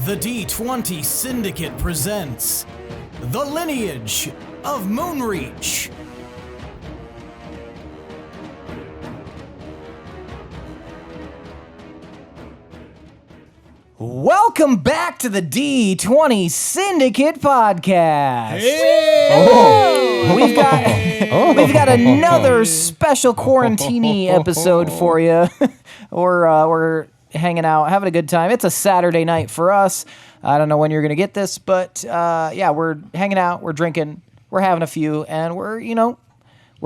The D20 Syndicate presents The Lineage of Moonreach. Welcome back to the D20 Syndicate podcast. Hey! We've got another special quarantine episode for you. We're hanging out, having a good time. It's a Saturday night for us. I don't know when you're going to get this, but we're hanging out, we're drinking, we're having a few, and we're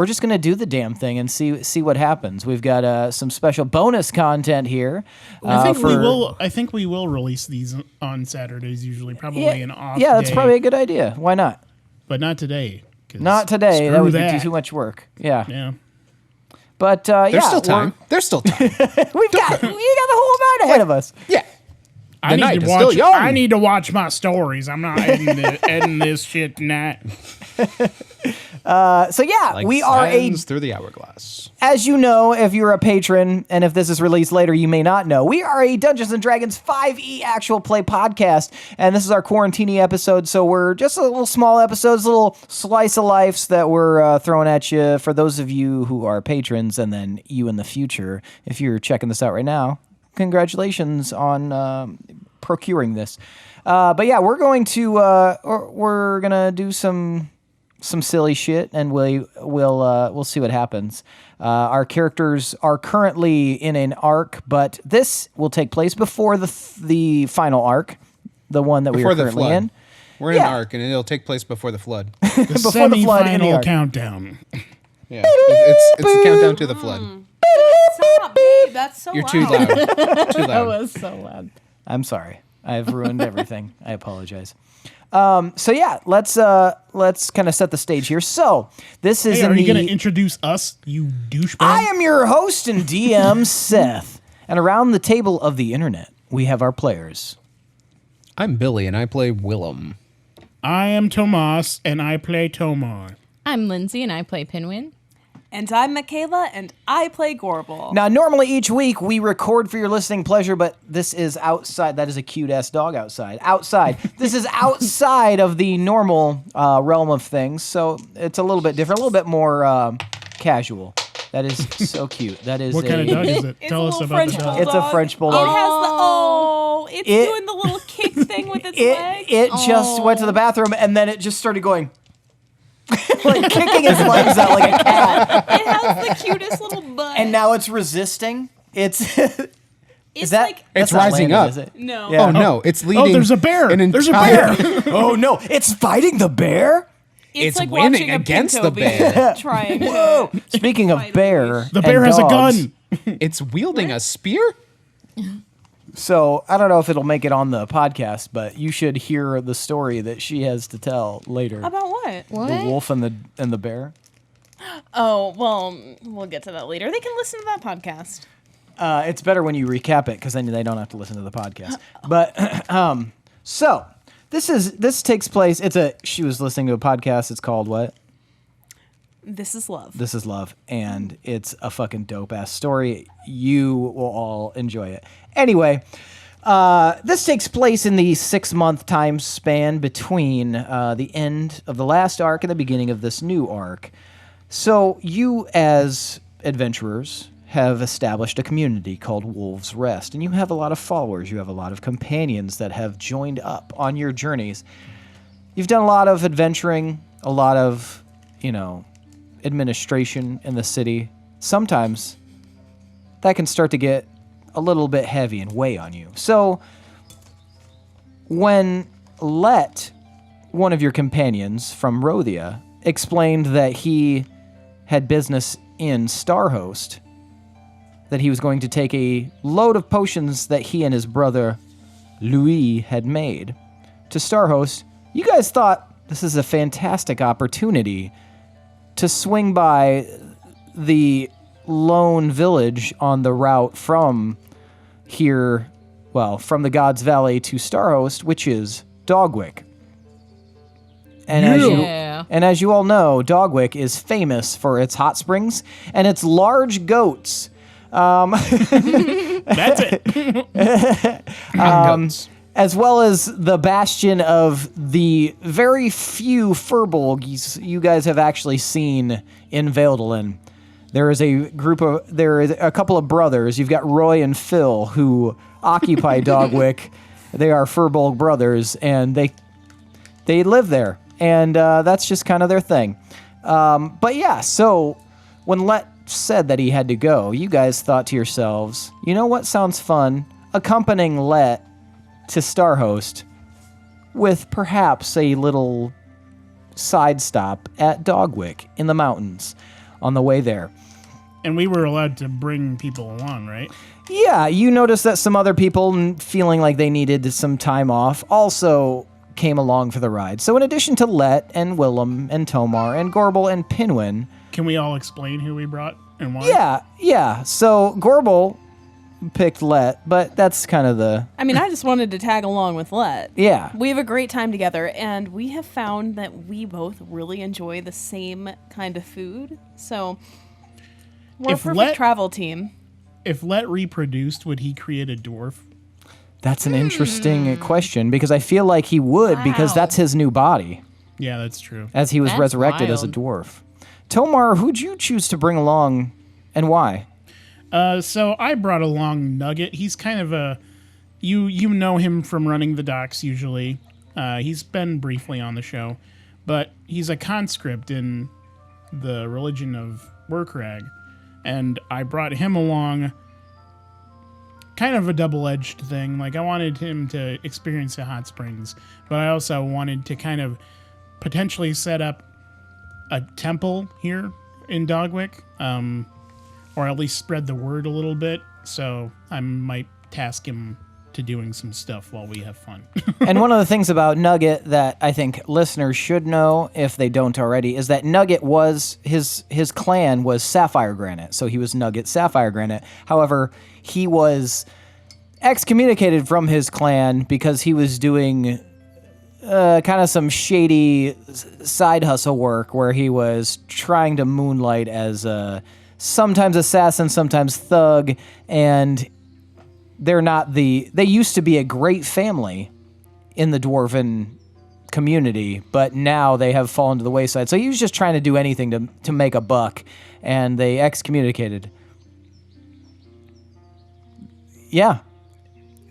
just going to do the damn thing and see what happens. We've got some special bonus content here. I think we will release these on Saturdays usually, probably an off Yeah, that's day, probably a good idea. Why not? but not today. Not today. That would screw be too much work. Yeah. Yeah. But There's still time. There's still time. we got the whole night ahead of us. Yeah. I need to watch my stories. I'm not editing this shit tonight. We are through the hourglass. As you know, if you're a patron, and if this is released later, you may not know, we are a Dungeons & Dragons 5e actual play podcast, and this is our quarantine episode, so we're just a little small episodes, a little slice of lives that we're throwing at you for those of you who are patrons, and then you in the future, if you're checking this out right now. Congratulations on procuring this. We're gonna do some silly shit, and we'll see what happens. Our characters are currently in an arc, but this will take place before the final arc, the one that we are currently in. We're in an arc, and it'll take place before the flood. The semi-final countdown. Yeah, it's the countdown to the flood. Stop, babe. That's so You're loud. too loud. Too loud. That was so loud. I'm sorry. I've ruined everything. I apologize. Let's kind of set the stage here. So this is. Hey, are you going to introduce us, you douchebag? I am your host and DM, Seth, and around the table of the internet, we have our players. I'm Billy, and I play Willem. I am Tomas, and I play Tomas. I'm Lindsey, and I play Pinwin. And I'm Michaela, and I play Gorbel. Now, normally each week we record for your listening pleasure, but this is outside. That is a cute-ass dog outside. Outside. This is outside of the normal realm of things, so it's a little bit different, a little bit more casual. That is so cute. That is What kind of dog is it? It's Tell a us little about French the dog. bulldog. It's a French bulldog. It has the doing the little kick thing with its legs. It just went to the bathroom, and then it just started going... like kicking its legs out like a cat. It has the cutest little butt. And now it's resisting. It's it's like It's not rising landing, up. is it? no. Yeah. Oh, no. It's leading. Oh, there's a bear. There's a entire- bear. Oh no! It's fighting the bear. It's like winning watching a against pinto the bear. being trying Whoa! to. Speaking of bear, The bear and has dogs, a gun. It's wielding a spear? So I don't know if it'll make it on the podcast, but you should hear the story that she has to tell later. About what? What? The wolf and the bear. Oh, well, we'll get to that later. They can listen to that podcast. It's better when you recap it because then they don't have to listen to the podcast. But so this takes place. She was listening to a podcast. It's called what? This is love. This is love, and it's a fucking dope ass story. You will all enjoy it. Anyway, this takes place in the 6-month time span between the end of the last arc and the beginning of this new arc. So you, as adventurers, have established a community called Wolves Rest, and you have a lot of followers. You have a lot of companions that have joined up on your journeys. You've done a lot of adventuring, a lot of, administration in the city. Sometimes that can start to get a little bit heavy and weigh on you. So when Lette, one of your companions from Rothia, explained that he had business in Starhost, that he was going to take a load of potions that he and his brother Louis had made to Starhost, you guys thought this is a fantastic opportunity to swing by the lone village on the route from here, from the God's Valley to Starhost, which is Dogwick. And as you all know, Dogwick is famous for its hot springs and its large goats. That's it. Goats. as well as the bastion of the very few furbolgs you guys have actually seen in Valtel. There is a couple of brothers. You've got Roy and Phil who occupy Dogwick. They are furbolg brothers, and they live there, and that's just kind of their thing. But yeah, so when Lette said that he had to go, you guys thought to yourselves, you know what sounds fun? Accompanying Lette to Starhost with perhaps a little side stop at Dogwick in the mountains on the way there. And we were allowed to bring people along, right? Yeah, you noticed that some other people feeling like they needed some time off also came along for the ride. So in addition to Lette and Willem and Tomar and Gorbel and Pinwin... Can we all explain who we brought and why? Yeah. So Gorbel picked Lette, but that's kind of the... I mean, I just wanted to tag along with Lette. Yeah. We have a great time together, and we have found that we both really enjoy the same kind of food. So we're a perfect travel team. If Lette reproduced, would he create a dwarf? That's an interesting question, because I feel like he would, because that's his new body. Yeah, that's true. As he was resurrected as a dwarf. Tomar, who'd you choose to bring along, and why? So I brought along Nugget. He's kind of a... You know him from running the docks, usually. He's been briefly on the show. But he's a conscript in the religion of Workrag. And I brought him along, kind of a double-edged thing. Like, I wanted him to experience the hot springs, but I also wanted to kind of potentially set up a temple here in Dogwick, or at least spread the word a little bit. So I might task him to doing some stuff while we have fun. And one of the things about Nugget that I think listeners should know, if they don't already, is that Nugget was, his clan was Sapphire Granite, so he was Nugget Sapphire Granite. However, he was excommunicated from his clan because he was doing kind of some shady side hustle work where he was trying to moonlight as sometimes assassin, sometimes thug, and they used to be a great family in the dwarven community, but now they have fallen to the wayside. So he was just trying to do anything to make a buck, and they excommunicated. Yeah,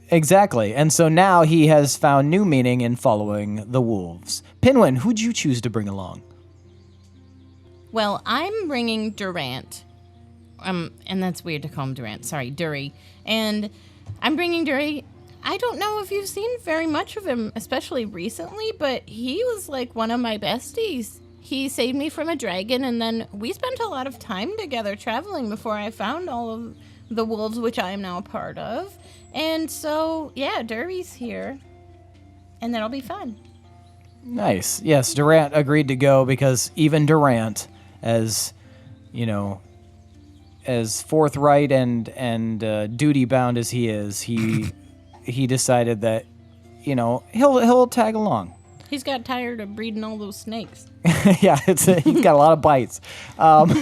exactly. And so now he has found new meaning in following the wolves. Pinwin, who'd you choose to bring along? Well, I'm bringing Durant. And that's weird to call him Durant. Sorry, Dury. And I'm bringing Dury. I don't know if you've seen very much of him, especially recently, but he was like one of my besties. He saved me from a dragon, and then we spent a lot of time together traveling before I found all of the wolves, which I am now a part of. And so, yeah, Dury's here, and that'll be fun. Nice. Yes, Durant agreed to go because even Durant, as you know, as forthright and duty bound as he is, he decided that, you know, he'll tag along. He's got tired of breeding all those snakes. Yeah, he's got a lot of bites. Gonna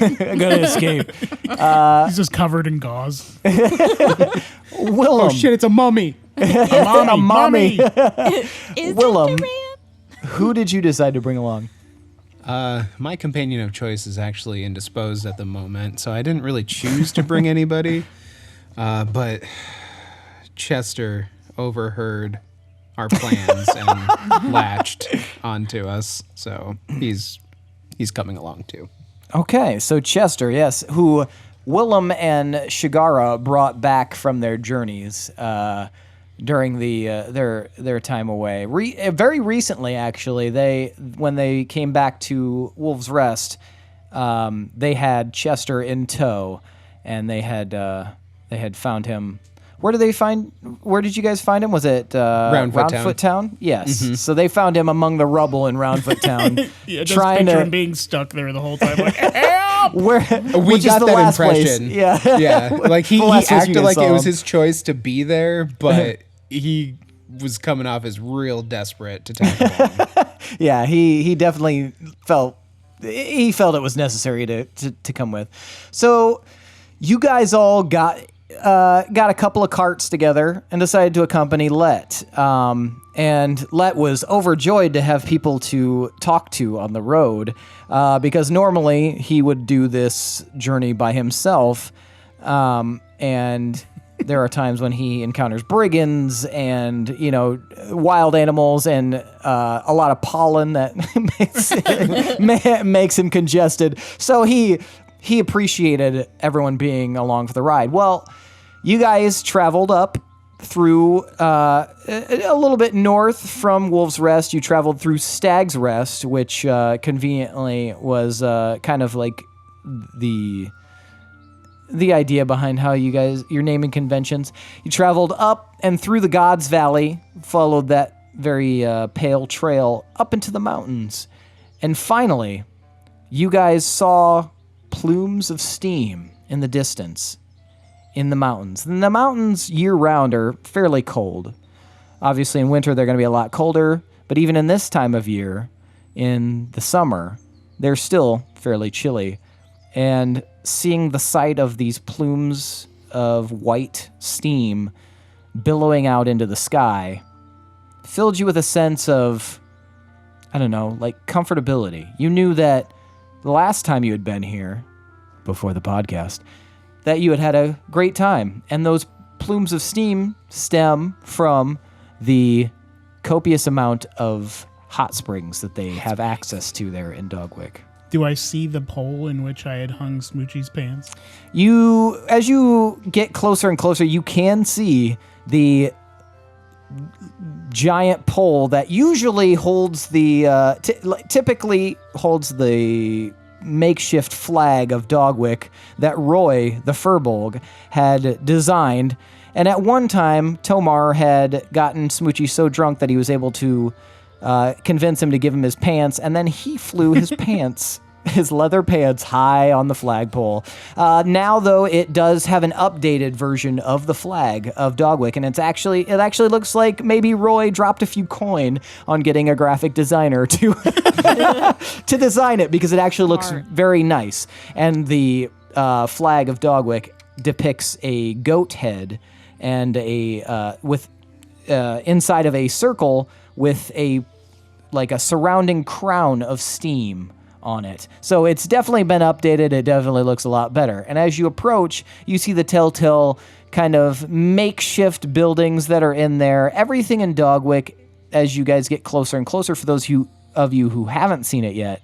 escape. He's just covered in gauze. Willem. Oh shit, it's a mummy. A mummy. Is Willem, it Durant? who did you decide to bring along? My companion of choice is actually indisposed at the moment, so I didn't really choose to bring anybody. But Chester overheard our plans and latched onto us, so he's coming along too. Okay, so Chester, yes, who Willem and Shigara brought back from their journeys during their time away. Very recently, actually, when they came back to Wolves Rest, they had Chester in tow, and they had found him. Where did you guys find him? Was it Roundfoot Town? Yes. Mm-hmm. So they found him among the rubble in Roundfoot Town. Yeah, just picture him being stuck there the whole time. Like, help! We got that impression. Place. Yeah. Yeah. Like he acted like it was him. his choice to be there, but he was coming off as real desperate to tag along. Yeah, he definitely felt it was necessary to come with. So you guys all got got a couple of carts together and decided to accompany Lette. And Lette was overjoyed to have people to talk to on the road, because normally he would do this journey by himself. And there are times when he encounters brigands and, wild animals and a lot of pollen that makes him congested. So he appreciated everyone being along for the ride. Well, you guys traveled up through a little bit north from Wolf's Rest. You traveled through Stag's Rest, which conveniently was kind of like the idea behind how your naming conventions. You traveled up and through the Gods Valley, followed that very pale trail up into the mountains, and finally, you guys saw plumes of steam in the distance. In the mountains. And the mountains year-round are fairly cold. Obviously, in winter, they're going to be a lot colder, but even in this time of year, in the summer, they're still fairly chilly. And seeing the sight of these plumes of white steam billowing out into the sky filled you with a sense of, comfortability. You knew that the last time you had been here, before the podcast, that you had a great time. And those plumes of steam stem from the copious amount of hot springs that they have access to there in Dogwick. Do I see the pole in which I had hung Smoochie's pants? As you get closer and closer, you can see the giant pole that usually holds typically holds the makeshift flag of Dogwick that Roy, the Furbolg, had designed. And at one time, Tomar had gotten Smoochie so drunk that he was able to convince him to give him his pants, and then he flew his his leather pants high on the flagpole. Now, though, it does have an updated version of the flag of Dogwick, and it actually looks like maybe Roy dropped a few coin on getting a graphic designer to to design it, because it actually looks very nice. And the flag of Dogwick depicts a goat head and inside of a circle with a surrounding crown of steam on it. So it's definitely been updated. It definitely looks a lot better. And as you approach, you see the telltale kind of makeshift buildings that are in there. Everything in Dogwick, as you guys get closer and closer, for those of you who haven't seen it yet,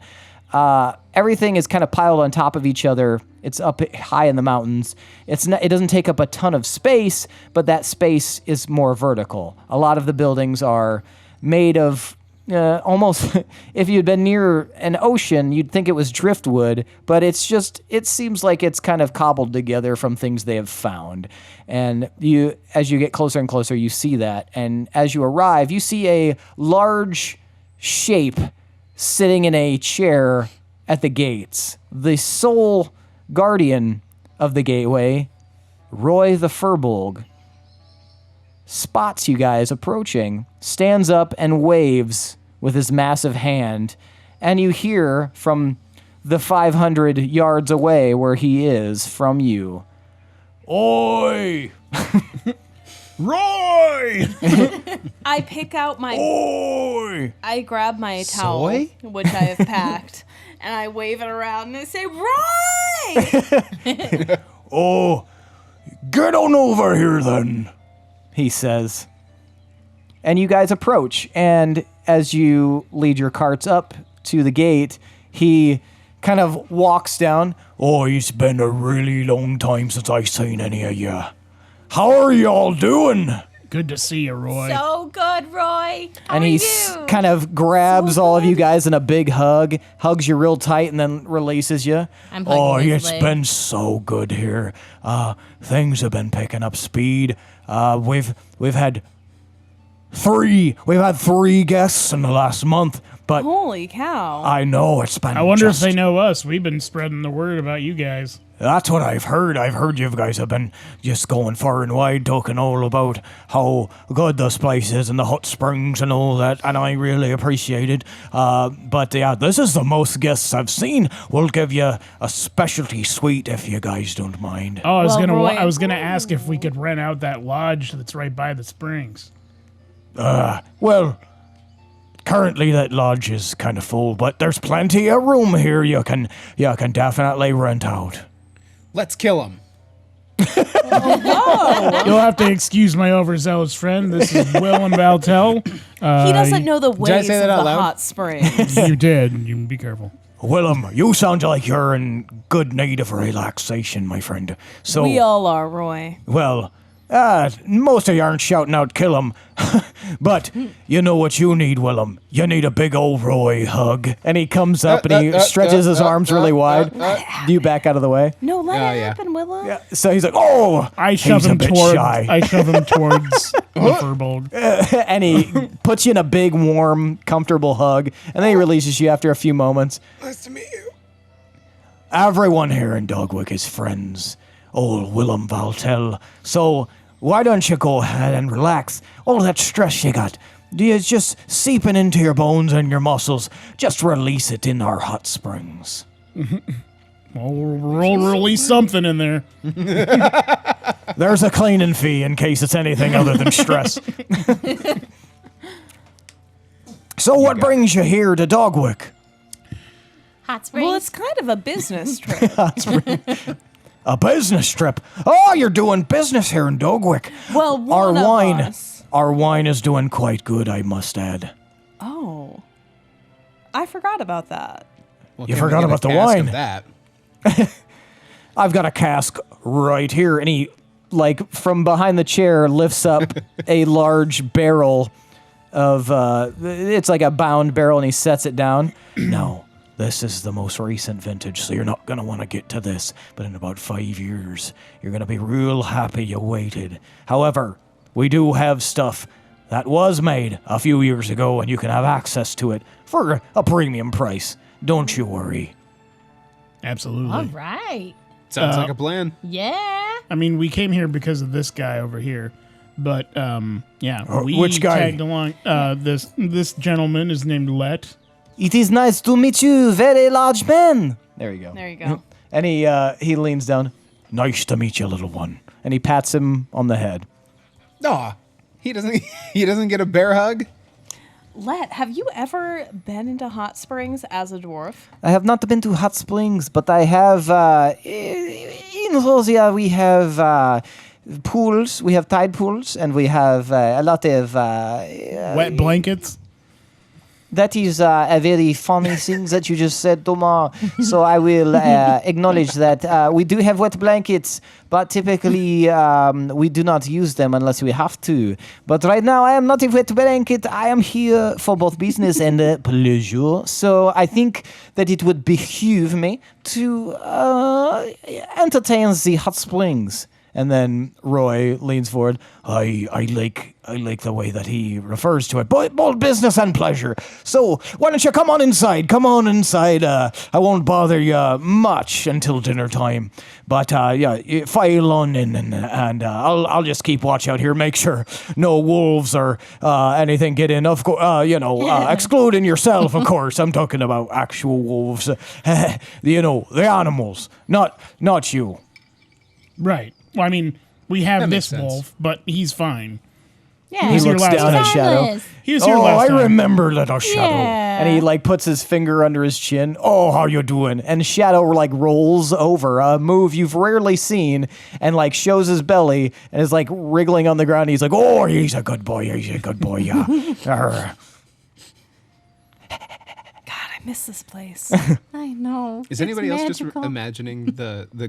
everything is kind of piled on top of each other. It's up high in the mountains. It doesn't take up a ton of space, but that space is more vertical. A lot of the buildings are made of almost, if you'd been near an ocean, you'd think it was driftwood, but it seems like it's kind of cobbled together from things they have found. And as you get closer and closer, you see that. And as you arrive, you see a large shape sitting in a chair at the gates. The sole guardian of the gateway, Roy the Furbolg, spots you guys approaching, stands up and waves with his massive hand, and you hear from the 500 yards away where he is from you, "Oi! Roy!" I pick out my... Oi! I grab my towel, which I have packed, and I wave it around and I say, "Roy!" "Oh, get on over here then," he says. And you guys approach, and as you lead your carts up to the gate, he kind of walks down. "Oh, it's been a really long time since I've seen any of you. How are y'all doing?" Good to see you, Roy. So good, Roy. How And are he you? kind of grabs all of you guys in a big hug, hugs you real tight, and then releases you. I'm hugging his It's leg. been so good here. Things have been picking up speed. We've had three guests in the last month. But Holy cow. I know it's been I wonder just, if they know us. We've been spreading the word about you guys. That's what I've heard. I've heard you guys have been just going far and wide talking all about how good this place is and the hot springs and all that, and I really appreciate it. But yeah, this is the most guests I've seen. We'll give you a specialty suite if you guys don't mind. Oh, Roy- I was gonna ask if we could rent out that lodge that's right by the springs. Well, currently that lodge is kind of full, but there's plenty of room here you can definitely rent out. Let's kill him. You'll have to excuse my overzealous friend. This is Willem Valtel. He doesn't know the I ways say of that out the loud? hot springs. You did. You be careful. Willem, you sound like you're in good need of relaxation, my friend. So, We all are, Roy. well, most of you aren't shouting out kill him. But you know what you need, Willem? You need a big old Roy hug. And he comes up and he stretches his arms really wide. Do you back out of the way? No, let it yeah. happen, Willem. Yeah. So he's like, oh! I shove he's a him bit towards. shy. I shove him towards the furbolg. And he puts you in a big, warm, comfortable hug. And then he releases you after a few moments. Nice to meet you. Everyone here in Dogwick is friends. Old Willem Valtel. So why don't you go ahead and relax? All that stress you got, it's just seeping into your bones and your muscles. Just release it in our hot springs. We'll release something in there. There's a cleaning fee in case it's anything other than stress. So what brings you here to Dogwick? Hot springs. Well, it's kind of a business trip. A business trip. Oh, you're doing business here in Dogwick. Well, Our one of wine. us. Our wine is doing quite good, I must add. Oh. I forgot about that. Well, You can we forgot get a about the cask wine. of that? I've got a cask right here, and he, like, from behind the chair, lifts up a large barrel of, it's like a bound barrel, and he sets it down. No, this is the most recent vintage, so you're not going to want to get to this, but in about 5 years, you're going to be real happy you waited. However, we do have stuff that was made a few years ago, and you can have access to it for a premium price. Don't you worry. Absolutely. All right. Sounds like a plan. Yeah. I mean, we came here because of this guy over here, but yeah, we which guy? tagged along. This gentleman is named Lette. It is nice to meet you, very large man. There you go. There you go. And he leans down. Nice to meet you, little one. And he pats him on the head. Aw, he doesn't get a bear hug? Lette, have you ever been into hot springs as a dwarf? I have not been to hot springs, but I have, in Rosia we have pools. We have tide pools, and we have a lot of... Wet blankets. That is a very funny thing that you just said, Tomas. So I will acknowledge that we do have wet blankets, but typically we do not use them unless we have to. But right now I am not a wet blanket. I am here for both business and pleasure. So I think that it would behoove me to entertain the hot springs. And then Roy leans forward. I like the way that he refers to it. Both business and pleasure. So why don't you come on inside? Come on inside. I won't bother you much until dinner time. But yeah, file on in and I'll just keep watch out here. Make sure no wolves or anything get in. Of course, excluding yourself. Of course, I'm talking about actual wolves. The animals, not you. Right. Well, I mean, we have That makes this sense. wolf, but he's fine. Yeah. He was here looks last down time. at Shadow. Harmless. He was here Oh, last I time. remember little Shadow. Yeah. And he like puts his finger under his chin. Oh, how you doing? And Shadow like rolls over, a move you've rarely seen, and like shows his belly and is like wriggling on the ground. He's like, oh, he's a good boy. He's a good boy. Yeah. Arr. God, I miss this place. I know. Is anybody else just magical. imagining the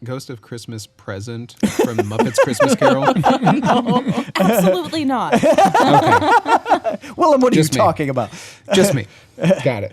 Ghost of Christmas Present from Muppets Christmas Carol? Absolutely not. Willem, what are Just you me. talking about? Just me. Got it.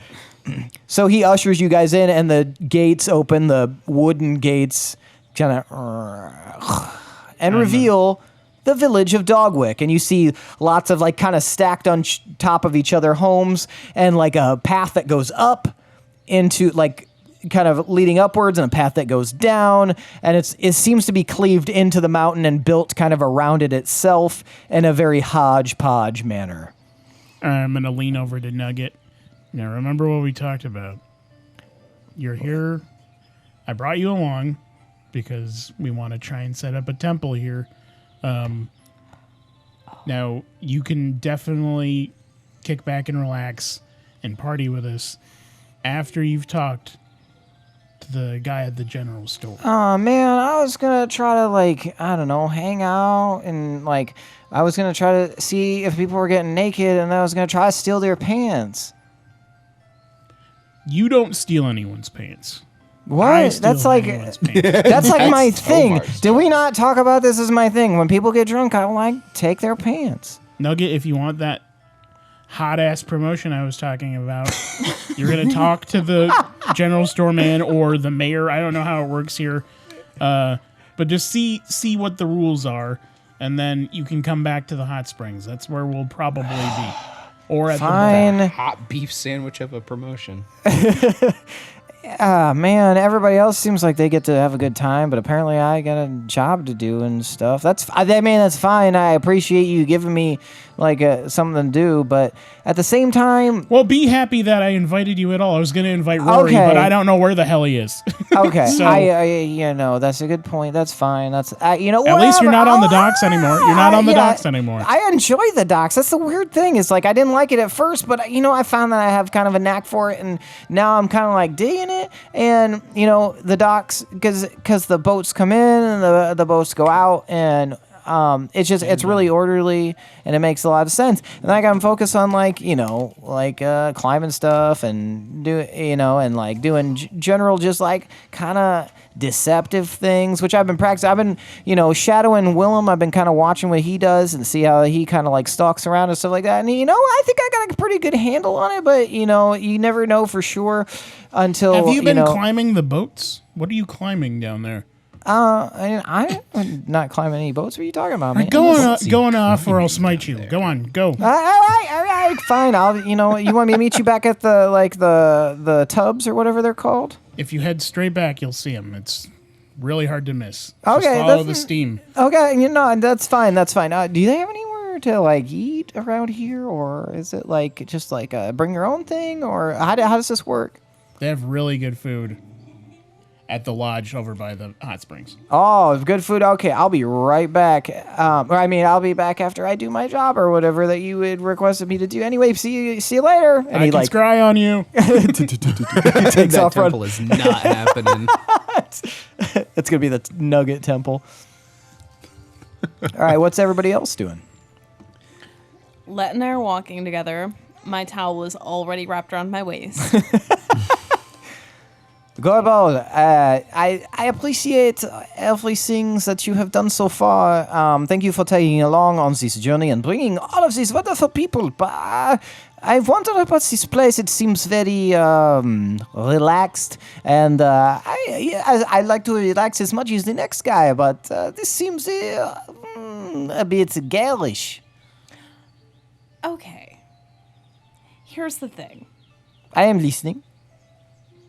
So he ushers you guys in, and the gates open, the wooden gates, kind of, and reveal the village of Dogwick, and you see lots of like kind of stacked on top of each other homes, and like a path that goes up into like kind of leading upwards, and a path that goes down, and it seems to be cleaved into the mountain and built kind of around it itself in a very hodgepodge manner. I'm gonna lean over to Nugget. Now remember what we talked about. You're here. I brought you along because we want to try and set up a temple here. Now, you can definitely kick back and relax and party with us after you've talked to the guy at the general store. Oh, man, I was going to try to, like, I don't know, hang out and, like, I was going to try to see if people were getting naked, and I was going to try to steal their pants. You don't steal anyone's pants. What? That's like my thing. Did we not talk about this as my thing? When people get drunk, I like take their pants. Nugget, if you want that hot ass promotion I was talking about, you're gonna talk to the general store man or the mayor. I don't know how it works here, but just see what the rules are, and then you can come back to the hot springs. That's where we'll probably be, or at the bar. Hot beef sandwich of a promotion. Man, everybody else seems like they get to have a good time, but apparently I got a job to do and stuff. That's fine. I appreciate you giving me like something to do, but at the same time, well, be happy that I invited you at all. I was going to invite Rory, but I don't know where the hell he is. Okay, so, I that's a good point. That's fine. That's at least you're not on the docks anymore. You're not on the docks anymore. I enjoy the docks. That's the weird thing. It's like I didn't like it at first, but I found that I have kind of a knack for it, and now I'm kind of like digging it. And the docks, because the boats come in and the boats go out, and it's really orderly, and it makes a lot of sense. And like I'm focused on climbing stuff and doing general just like kind of deceptive things, which I've been practicing. I've been shadowing Willem. I've been kind of watching what he does and see how he kind of like stalks around and stuff like that. And I think I got a pretty good handle on it, but you never know for sure until. Have you been climbing the boats? What are you climbing down there? I'm not climbing any boats. What are you talking about, man? Going off, or I'll smite you. Go on, go. All right, fine. I'll. You want me to meet you back at the tubs or whatever they're called? If you head straight back, you'll see them. It's really hard to miss. Okay, just follow the steam. Okay, that's fine. That's fine. Do they have anywhere to like eat around here, or is it like just like bring your own thing, or how does this work? They have really good food at the lodge over by the hot springs. Oh, good food. Okay, I'll be right back. I'll be back after I do my job or whatever that you had requested me to do. Anyway, see you later. And I can scry on you. Takes that off temple is not happening. It's gonna be the Nugget Temple. All right, what's everybody else doing? Lette and I are walking together. My towel is already wrapped around my waist. Gorbel, I appreciate every things that you have done so far. Thank you for taking along on this journey and bringing all of these wonderful people. But I wonder about this place. It seems very relaxed, and I like to relax as much as the next guy. But this seems a bit garish. Okay. Here's the thing. I am listening.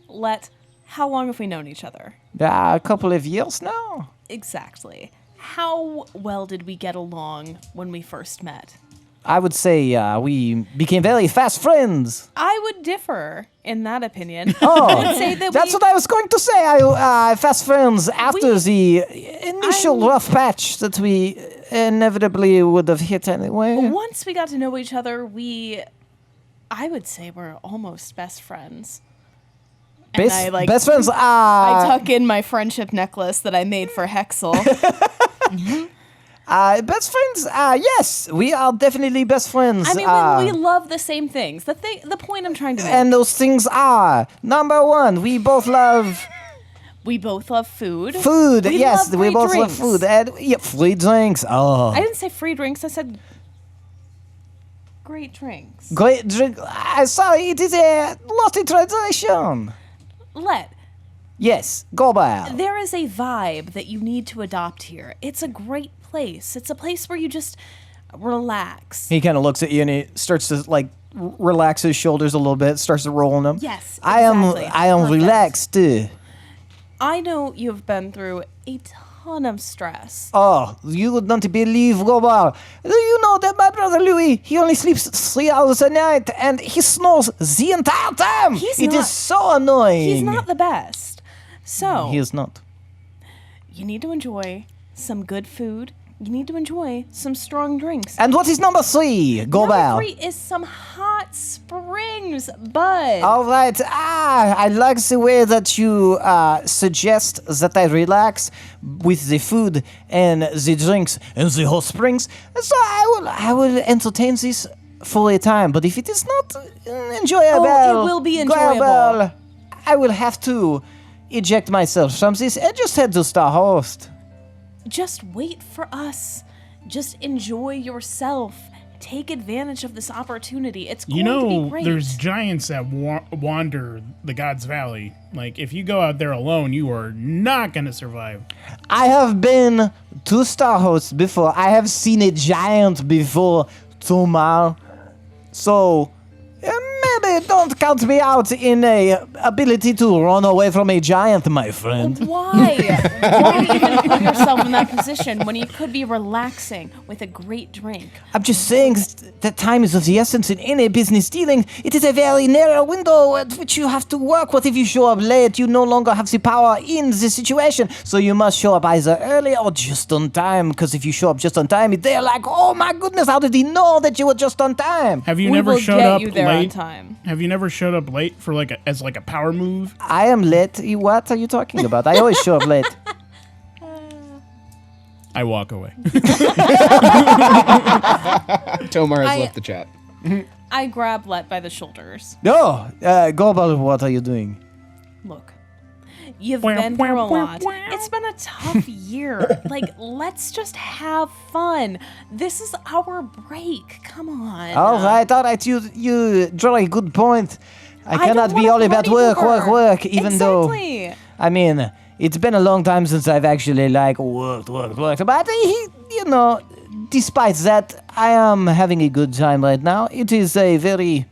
Lette, how long have we known each other? A couple of years now. Exactly. How well did we get along when we first met? I would say we became very fast friends. I would differ in that opinion. Oh, I would say that's what I was going to say. Fast friends after the initial rough patch that we inevitably would have hit anyway. Once we got to know each other, I would say we're almost best friends. And best friends. I tuck in my friendship necklace that I made for Hexel. Best friends. Yes, we are definitely best friends. I mean, we love the same things. The point I'm trying to make. And those things are number one. We both love. We both love food. Food. We both drinks. love food. And free drinks. Oh. I didn't say free drinks. I said great drinks. Great drink. Sorry, it is a lost in translation. Lette, Yes, Gorbel. There is a vibe that you need to adopt here. It's a great place. It's a place where you just relax. He kind of looks at you and he starts to like relax his shoulders a little bit, starts to roll them. Yes, I am Perfect. relaxed. I know you've been through a ton of stress. Oh, you would not believe, Gorbel. Do you know that my brother Louis, he only sleeps 3 hours a night and he snores the entire time? It is so annoying. He's not the best. So He is not. you need to enjoy some good food. You need to enjoy some strong drinks. And what is number 3, Gorbel? Number 3 is some hot springs, bud. All right. I like the way that you suggest that I relax with the food and the drinks and the hot springs. So I will entertain this for a time. But if it is not enjoyable, it will be enjoyable. Gorbel, I will have to eject myself from this and just head to Starhost. Just wait for us. Just enjoy yourself. Take advantage of this opportunity. It's going to be great. There's giants that wander the God's Valley. Like, if you go out there alone, you are not going to survive. I have been to Starhost before. I have seen a giant before, Tomas. So, maybe don't count me out in a ability to run away from a giant, my friend. Why? Why even put yourself in that position when you could be relaxing with a great drink? I'm just saying that time is of the essence in any business dealing. It is a very narrow window at which you have to work. What if you show up late? You no longer have the power in the situation. So you must show up either early or just on time. Because if you show up just on time, they're like, oh my goodness, how did he know that you were just on time? Have you We never will showed get up you there late? on time. Have you never showed up late for as a power move? I am late. What are you talking about? I always show up late. I walk away. Tomar has left the chat. I grab Lette by the shoulders. No, Gorbel, what are you doing? Look, you've been through a lot. It's been a tough year. Like, let's just have fun. This is our break. Come on. All right. You draw a good point. I cannot don't be wanna all about party work, even though, Exactly. I mean, it's been a long time since I've actually, worked. But, despite that, I am having a good time right now. It is a very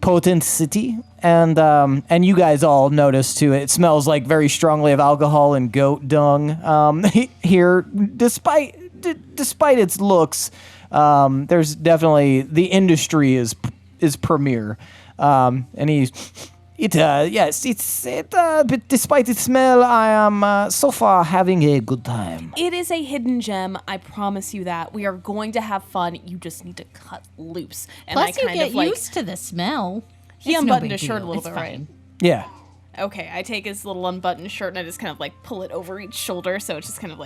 potent city, and you guys all notice, too, it smells, very strongly of alcohol and goat dung here, despite its looks. There's definitely, the industry is premier. But despite its smell, I am so far having a good time. It is a hidden gem. I promise you that. We are going to have fun. You just need to cut loose. And Plus, I you kind get of like used to the smell. he It's no unbuttoned big his shirt deal. a little It's bit, fine. right? Yeah. Okay, I take his little unbuttoned shirt and I just kind of pull it over each shoulder, so it's just kind of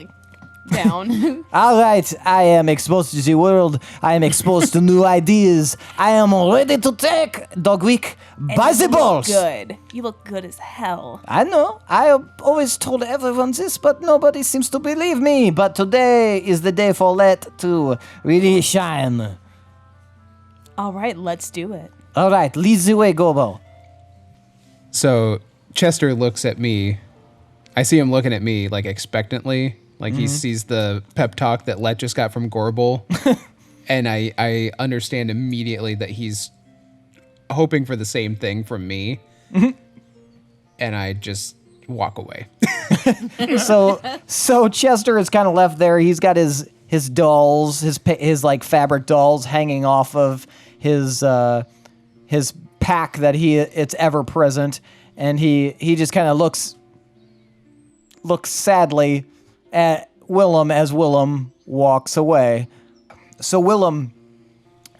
down. All right, I am exposed to the world. I am exposed to new ideas. I am ready to take Dogwick by the balls. Good. You look good as hell. I know. I have always told everyone this, but nobody seems to believe me. But today is the day for Lette to really shine. All right, let's do it. All right, lead the way, Gorbel. So Chester looks at me. I see him looking at me expectantly. He sees the pep talk that Lette just got from Gorbel. And I understand immediately that he's hoping for the same thing from me. And I just walk away. So Chester is kind of left there. He's got his dolls, his fabric dolls hanging off of his pack that it's ever present, and he just kind of looks sadly at Willem as Willem walks away. So Willem,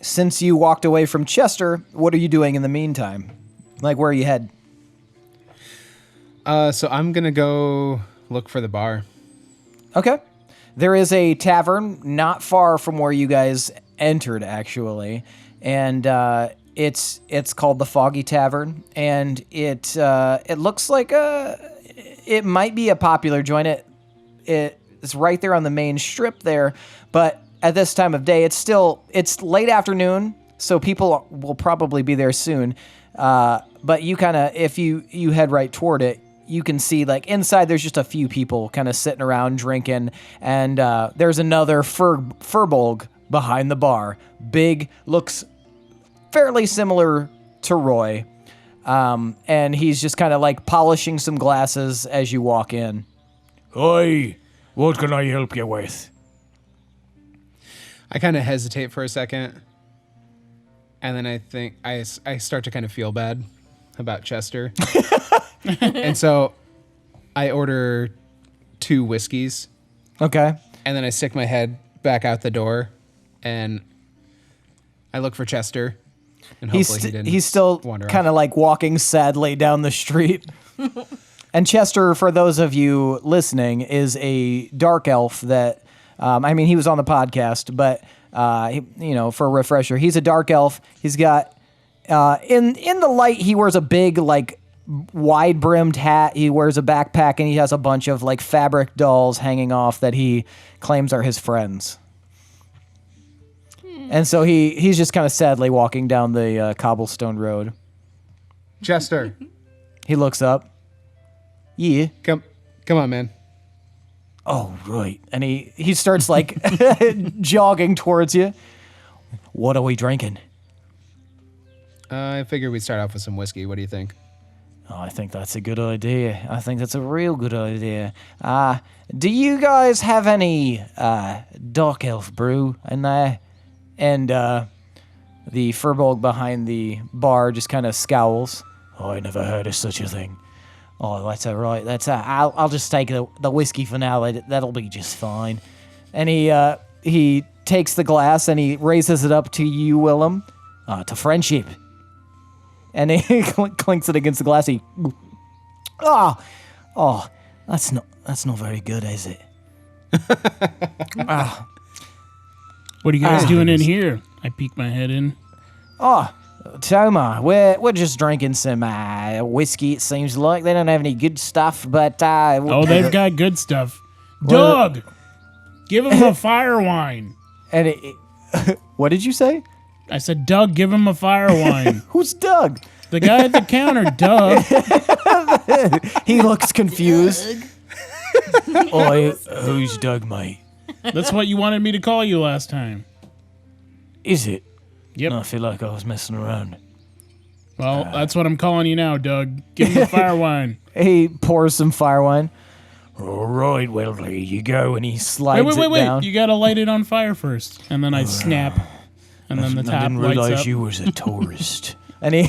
since you walked away from Chester, what are you doing in the meantime? Where are you head? So I'm gonna go look for the bar. Okay. There is a tavern not far from where you guys entered, actually, and it's called the Foggy Tavern, and it looks like it might be a popular joint. It's right there on the main strip there, but at this time of day, it's late afternoon, so people will probably be there soon. But you kind of, if you head right toward it, you can see like inside there's just a few people kind of sitting around drinking, and there's another furbolg behind the bar. Big, looks fairly similar to Roy, and he's just kind of like polishing some glasses as you walk in. Hi, what can I help you with? I kind of hesitate for a second, and then I think I start to kind of feel bad about Chester. And so I order 2 whiskeys. Okay. And then I stick my head back out the door, and I look for Chester. And hopefully he didn't he's still wander kind of off. like walking sadly down the street. And Chester, for those of you listening, is a dark elf that, he was on the podcast, but, for a refresher, he's a dark elf. He's got, in the light, he wears a big, like, wide-brimmed hat. He wears a backpack, and he has a bunch of, like, fabric dolls hanging off that he claims are his friends. And so he's just kind of sadly walking down the cobblestone road. Chester, He looks up. Yeah. come on, man. Oh, right. And he starts like jogging towards you. What are we drinking? I figured we'd start off with some whiskey. What do you think? Oh, I think that's a good idea. I think that's a real good idea. Do you guys have any dark elf brew in there? And the furbolg behind the bar just kind of scowls. Oh, I never heard of such a thing. Oh, that's all right. I'll just take the whiskey for now. That'll be just fine. And he takes the glass and he raises it up to you, Willem, to friendship. And he clinks it against the glass. That's not very good, is it? What are you guys doing in here? I peek my head in. Oh, Tomas, we're just drinking some whiskey. It seems like they don't have any good stuff, but They've got good stuff. Doug, give him a fire wine. And what did you say? I said, Doug, give him a fire wine. Who's Doug? The guy at the counter, Doug. He looks confused. Who's Doug, mate? That's what you wanted me to call you last time. Is it? Yep. I feel like I was messing around. Well, that's what I'm calling you now, Doug. Give him the fire wine. He pours some fire wine. All right, well, there you go. And he slides it Wait. down. You gotta light it on fire first. And then I snap. And then the top I didn't lights realize up. you was a tourist. And he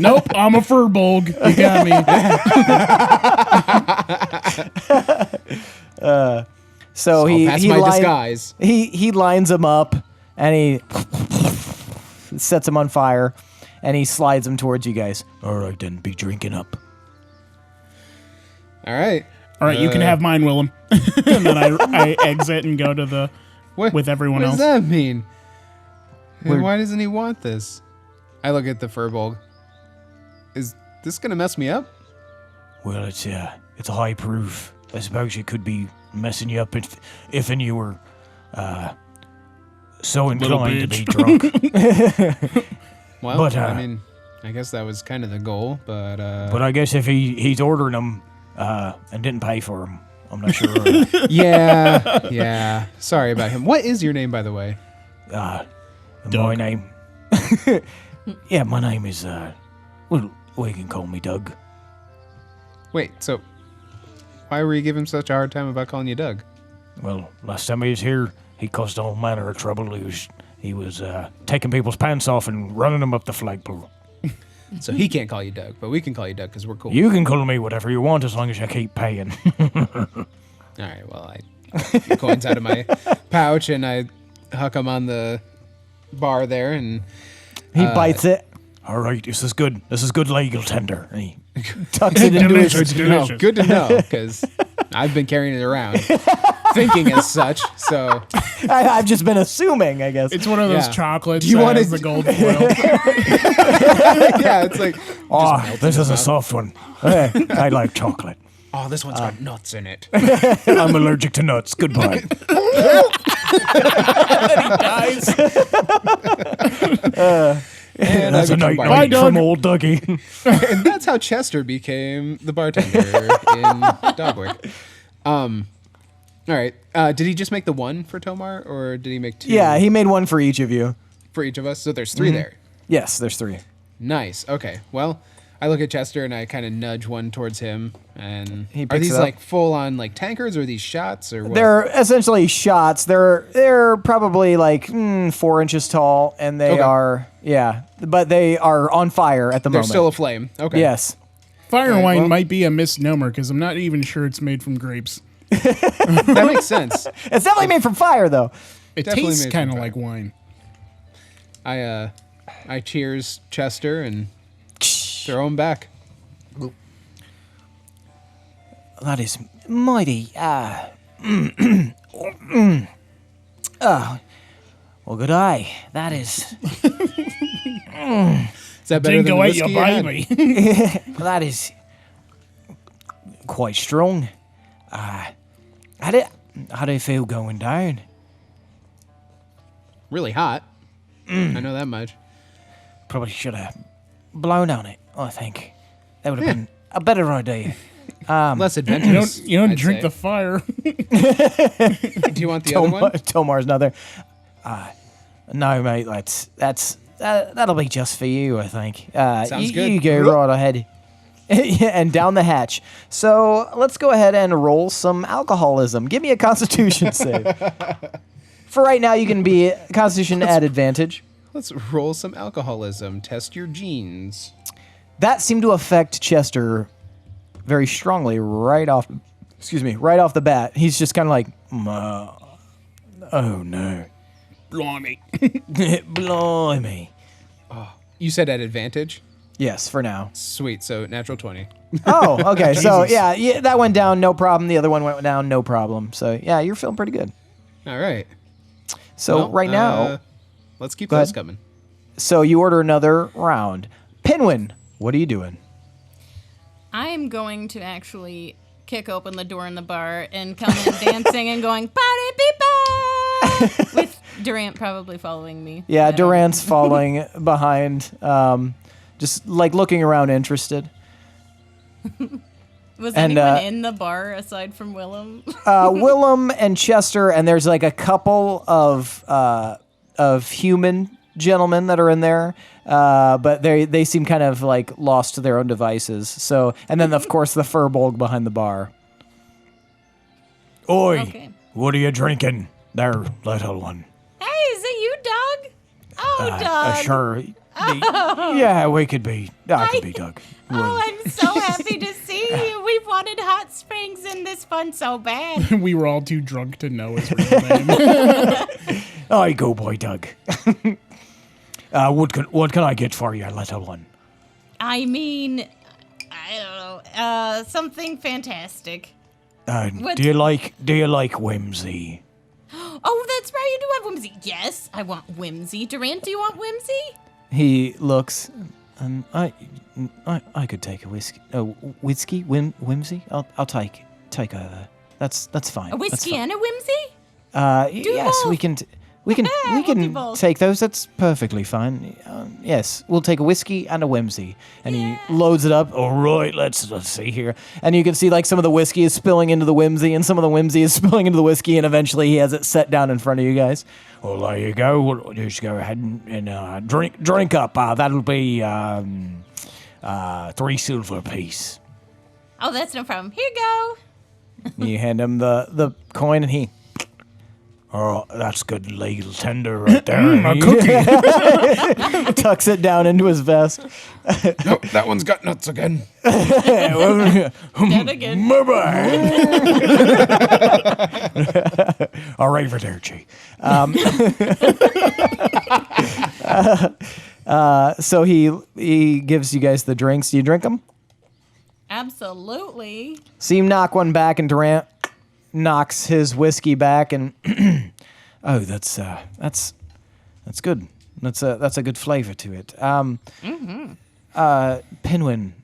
Nope, I'm a furbolg. You got me. so he That's he my lines, disguise. he lines him up and he sets him on fire and he slides him towards you guys. All right, then, be drinking up. All right. All right, you can have mine, Willem. And then I exit and go to with everyone What else. does that mean? And why doesn't he want this? I look at the furbolg. Is this gonna mess me up? Well, it's a high proof. I suppose it could be messing you up if and you were so inclined to be drunk. Well, But, I mean, I guess that was kind of the goal, but But I guess if he's ordering them and didn't pay for them, I'm not sure. yeah. Sorry about him. What is your name, by the way? My name. Yeah, my name is. Well, you can call me Doug. Wait, so why were you giving him such a hard time about calling you Doug? Well, last time he was here, he caused all manner of trouble. He was taking people's pants off and running them up the flagpole. So he can't call you Doug, but we can call you Doug because we're cool. You can call me whatever you want as long as you keep paying. All right, well, I take a few coins out of my pouch and I huck them on the bar there, and He bites it. All right, this is good. This is good legal tender. And he Tucks it into his. It's delicious. good to know because I've been carrying it around, thinking as such. So I've just been assuming, I guess. It's one of those Yeah. chocolates Do you that wanna- has the gold foil. yeah, it's like, Oh, this is a soft one. I like chocolate. oh, this one's got nuts in it. I'm allergic to nuts. Goodbye. And That's I a become night bartender. night Doug. from old Dougie. And that's how Chester became the bartender in Dogwick. All right. Did he just make the one for Tomar, or did he make two? Yeah, he made one for each of you. For each of us? So there's 3 there. Yes, there's 3. Nice. Okay. Well, I look at Chester and I kind of nudge one towards him. And He are picks these it up. like full on like tankards, or are these shots, or what? They're essentially shots. They're probably like 4 inches tall, and they Okay. are but they are on fire at the They're moment. still aflame. Okay. Yes. Fire Alright, wine well- might be a misnomer because I'm not even sure it's made from grapes. That makes sense. It's definitely made from fire, though. It Definitely tastes made from kind of fire. like wine. I cheers Chester and throw him back. That is mighty. Well, good eye. That is. Is that better than the Dingo ate whiskey your you had? baby. That is quite strong. How do you feel going down? Really hot. I know that much. Probably should have blown on it. I think that would have been a better idea. Less adventurous. You don't I'd drink say. the fire. Do you want the other one? Tomar's another. No, mate. That'll be just for you. I think. Sounds good. You go right ahead. Yeah, and down the hatch. So let's go ahead and roll some alcoholism. Give me a Constitution save. For right now, you can be Constitution at advantage. Let's roll some alcoholism. Test your genes. That seemed to affect Chester very strongly right off the bat. He's just kind of like, oh no. Blimey. Blimey. You said at advantage? Yes, for now. Sweet. So natural 20. Oh, okay. So, yeah, that went down, no problem. The other one went down, no problem. So, yeah, you're feeling pretty good. All right. So, Well, right now, let's keep Go those ahead. coming. so you order another round. Pinwin, what are you doing? I am going to actually kick open the door in the bar and come in dancing and going, party people! With Durant probably following me. Yeah, I don't- Durant's falling behind, just like looking around interested. Was and, anyone in the bar aside from Willem? Willem and Chester, and there's like a couple of human gentlemen that are in there, but they seem kind of like lost to their own devices. So, and then of course the furbolg behind the bar. Oi, Okay. what are you drinking there, little one? Hey, is it you, Doug? Oh, Doug. Sure. Yeah, we could be. I could be Doug. Oh, I'm so happy to see you. We've wanted hot springs in this fun so bad. We were all too drunk to know his real name. I go, boy, Doug. What can I get for you, little one? I mean, I don't know. Something fantastic. What- Do you like whimsy? Oh, that's right. You do have whimsy. Yes, I want whimsy. Durant, do you want whimsy? He looks, I could take a whiskey. Whiskey, whimsy. I'll take that's fine. A whiskey That's and a whimsy? fine. Yes, both. we can we We'll do can both. take those. That's perfectly fine. Yes, we'll take a whiskey and a whimsy. And he loads it up. All right, let's see here. And you can see like some of the whiskey is spilling into the whimsy, and some of the whimsy is spilling into the whiskey, and eventually he has it set down in front of you guys. Well, there you go. Well, just go ahead and drink up. That'll be 3 silver apiece. Oh, that's no problem. Here you go. You hand him the coin, and he Oh, that's good legal tender right there. A cookie. tucks it down into his vest. No, that one's got nuts again. Dead again. Bye-bye. Arrivederci. So he gives you guys the drinks. Do you drink them? Absolutely. So you knock one back, and Durant knocks his whiskey back, and oh, that's good. That's a good flavor to it. Pinwin,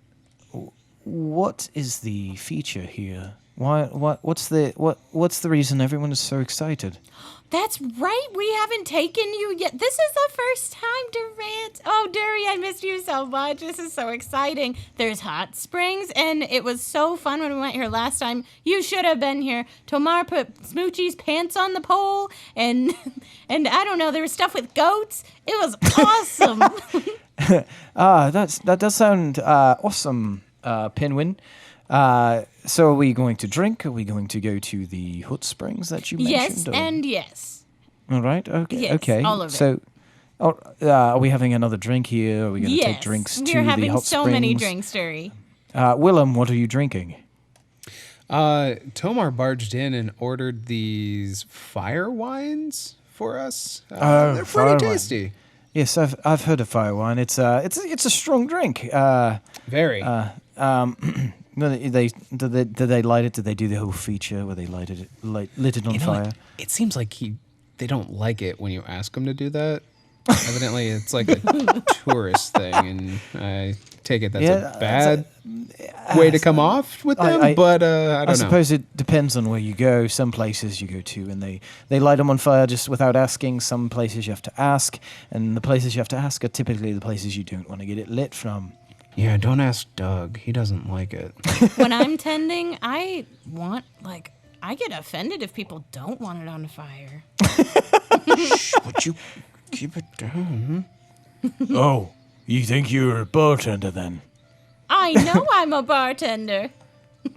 what is the feature here? What's the reason everyone is so excited? That's right. We haven't taken you yet. This is the first time, Durant. Oh, Dury, I missed you so much. This is so exciting. There's hot springs, and it was so fun when we went here last time. You should have been here. Tomar put Smoochie's pants on the pole, and I don't know, there was stuff with goats. It was awesome. That does sound awesome, Pinwin. So are we going to drink? Are we going to go to the hot springs that you mentioned? Yes, and yes. All right. Okay. Yes, okay. all of it. So, are we having another drink here? Are we going to Yes, take drinks to we're the having hot so springs? many drinks, Dury. Willem, what are you drinking? Tomar barged in and ordered these fire wines for us. They're fire wine. pretty tasty. Yes, I've heard of fire wine. It's a strong drink. Very. Did they light it? Did they do the whole feature where they lit it on fire? It seems like they don't like it when you ask them to do that. Evidently, it's like a tourist thing, and I take it that's a bad way to come off with them. But I don't know. I suppose it depends on where you go. Some places you go to, and they light them on fire just without asking. Some places you have to ask, and the places you have to ask are typically the places you don't want to get it lit from. Yeah, don't ask Doug. He doesn't like it. When I'm tending, I get offended if people don't want it on fire. Shh, would you keep it down? Oh, you think you're a bartender then? I know I'm a bartender.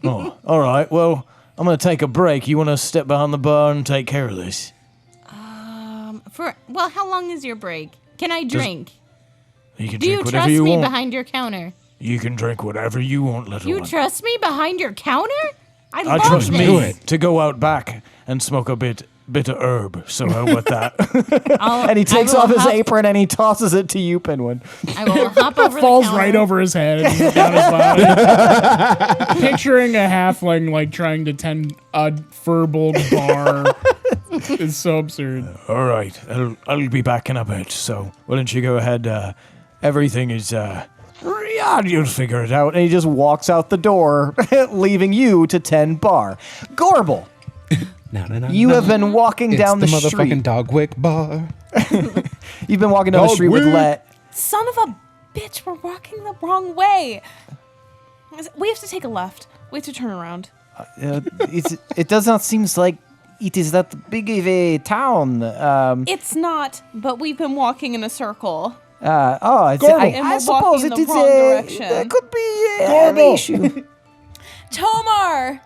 Oh, all right. Well, I'm going to take a break. You want to step behind the bar and take care of this? How long is your break? Can I drink? You can Do you drink whatever trust you me want. behind your counter? You can drink whatever you want, little You one. trust me behind your counter? I I love trust this. me to go out back and smoke a bit of herb. So how about that? And he takes I will off his hop- apron and he tosses it to you, Pinwin. I will hop over Falls the counter. right over his head and he's down his body. Picturing a halfling like trying to tend a furbolg bar is so absurd. All right, I'll be back in a bit. So why don't you go ahead? Everything is Yeah, you'll figure it out. And he just walks out the door, leaving you to tend bar. Gorbel, No. you have been walking It's down the motherfucking street. Dogwick bar. You've been walking down the street with Dogwick. Lette. Son of a bitch, we're walking the wrong way. We have to take a left. We have to turn around. It does not seem like it is that big of a town. It's not, but we've been walking in a circle. I we're suppose walking in it the is wrong direction. It could be an issue. Tomar!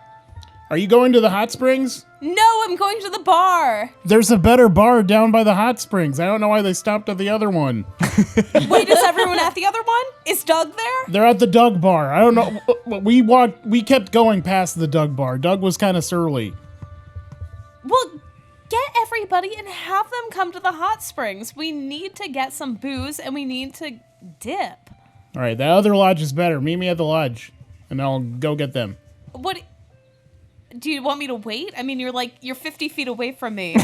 Are you going to the hot springs? No, I'm going to the bar. There's a better bar down by the hot springs. I don't know why they stopped at the other one. Wait, is everyone at the other one? Is Doug there? They're at the Doug bar. I don't know. We kept going past the Doug bar. Doug was kind of surly. Well, get everybody and have them come to the hot springs. We need to get some booze and we need to dip. All right, the other lodge is better. Meet me at the lodge, and I'll go get them. What? Do you want me to wait? I mean, you're 50 feet away from me.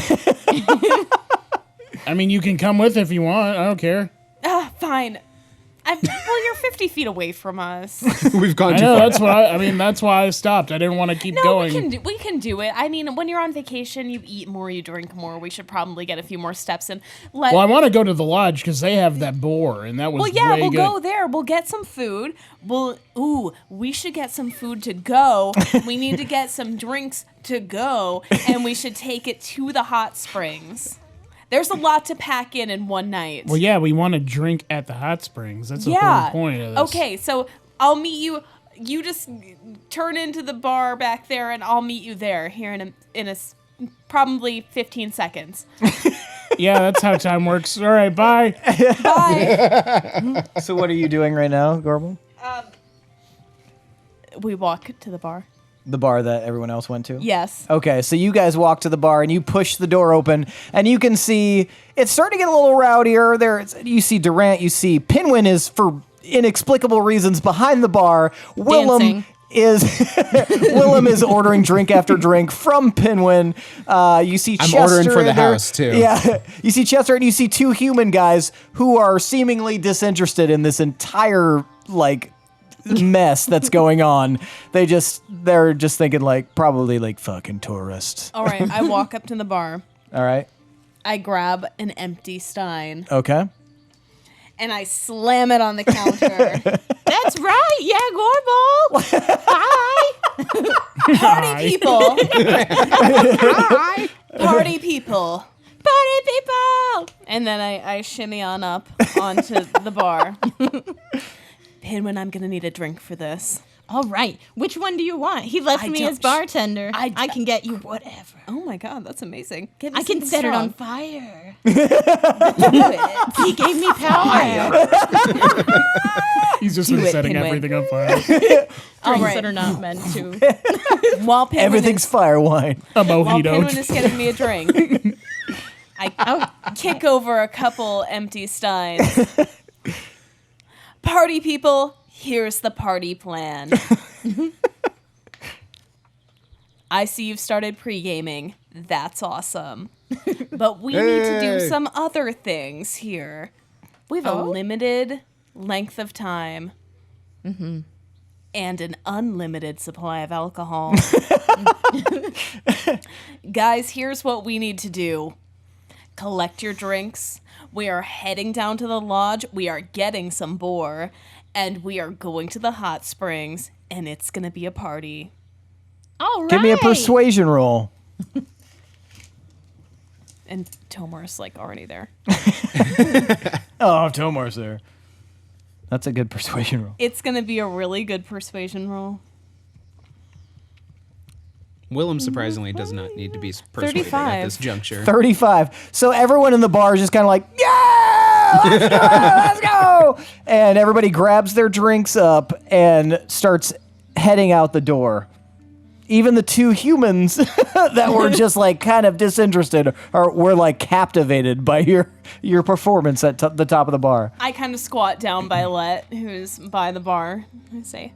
I mean, you can come with if you want. I don't care. Fine. Well, you're 50 feet away from us. We've gone I too know, far. that's why I stopped. I didn't want to keep No, going. we can do it. I mean, when you're on vacation, you eat more, you drink more. We should probably get a few more steps in. Well, I want to go to the lodge because they have that boar, and that was Well, yeah, way we'll good. go there. We'll get some food. We should get some food to go. We need to get some drinks to go, and we should take it to the hot springs. There's a lot to pack in one night. Well, yeah, we want to drink at the hot springs. That's the whole point of this. Okay, so I'll meet you. You just turn into the bar back there, and I'll meet you there here in probably 15 seconds. Yeah, that's how time works. All right, bye. Bye. So what are you doing right now, Gorbel? We walk to the bar. The bar that everyone else went to? Yes. Okay, so you guys walk to the bar and you push the door open, and you can see it's starting to get a little rowdier. You see Durant, you see Pinwin is, for inexplicable reasons, behind the bar. Willem is ordering drink after drink from Pinwin. You see I'm Chester ordering for the in there. house, too. Yeah, you see Chester and you see two human guys who are seemingly disinterested in this entire mess that's going on. They're just thinking like probably like fucking tourists. All right, I walk up to the bar. All right. I grab an empty stein Okay. and I slam it on the counter. That's right. Yeah, Gorbel. Hi. Party people. Party people. Party people. And then I shimmy on up onto the bar. Pinwin, I'm going to need a drink for this. All right. Which one do you want? He left me as bartender. I can get you whatever. Oh my god, that's amazing. Give me I can something set it on strong. fire. Do it. He gave me power. He's just been it, setting Pinwin. everything on fire. All Drinks right. that are not meant to. While Pinwin Everything's fire wine. A while Pinwin mojito. is getting me a drink, I kick over a couple empty steins. Party people, here's the party plan. I see you've started pre-gaming. That's awesome. But we need to do Hey. some other things here. We have a limited length of time and an unlimited supply of alcohol. Guys, here's what we need to do. Collect your drinks. We are heading down to the lodge. We are getting some boar. And we are going to the hot springs. And it's going to be a party. All right. Give me a persuasion roll. And Tomar's like already there. Oh, Tomar's there. That's a good persuasion roll. It's going to be a really good persuasion roll. Willem surprisingly does not need to be persuaded 35. at this juncture. 35. So everyone in the bar is just kind of like, yeah, let's go. And everybody grabs their drinks up and starts heading out the door. Even the two humans that were just like kind of disinterested were like captivated by your performance at the top of the bar. I kind of squat down by Lette, who's by the bar. I say,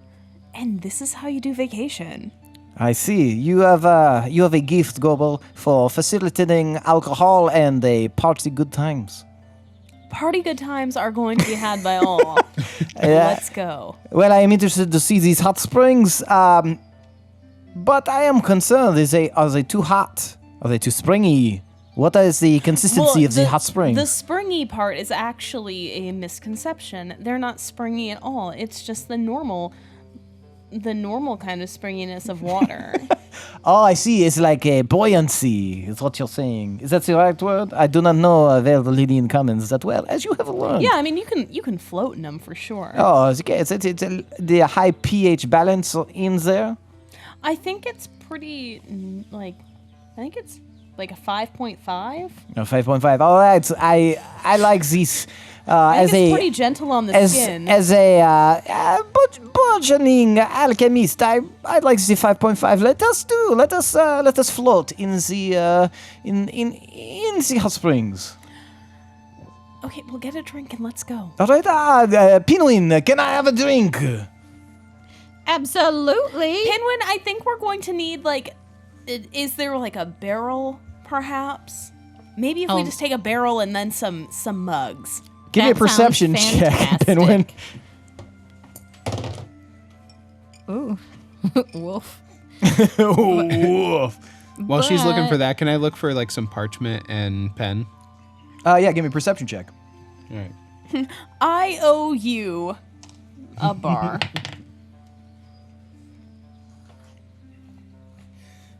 and this is how you do vacation. I see. You have a gift, Gorbel, for facilitating alcohol and a party good times. Party good times are going to be had by all. Let's go. Well, I am interested to see these hot springs, but I am concerned. Are they too hot? Are they too springy? What is the consistency of the hot spring? The springy part is actually a misconception. They're not springy at all. It's just the normal kind of springiness of water. Oh, I see. It's like a buoyancy, is what you're saying. Is that the right word? I do not know Valtelian Commons that well, as you have learned. Yeah, I mean, you can float in them for sure. Oh, okay. It's the high pH balance in there. I think it's pretty, I think it's like a 5.5. No, 5.5. All right. I like this I as think it's a pretty gentle on the skin. as a burgeoning alchemist. I like the 5.5. Let us float in the the hot springs. Okay, we'll get a drink and let's go. All right. Pinwin, can I have a drink? Absolutely. Pinwin, I think we're going to need is there like a barrel perhaps? Maybe if we just take a barrel and then some mugs. Give me a That perception sounds check, fantastic. Pinwin. Ooh. Wolf. Woof. While she's looking But- for that, can I look for like some parchment and pen? Yeah, give me a perception check. All right. I owe you a bar.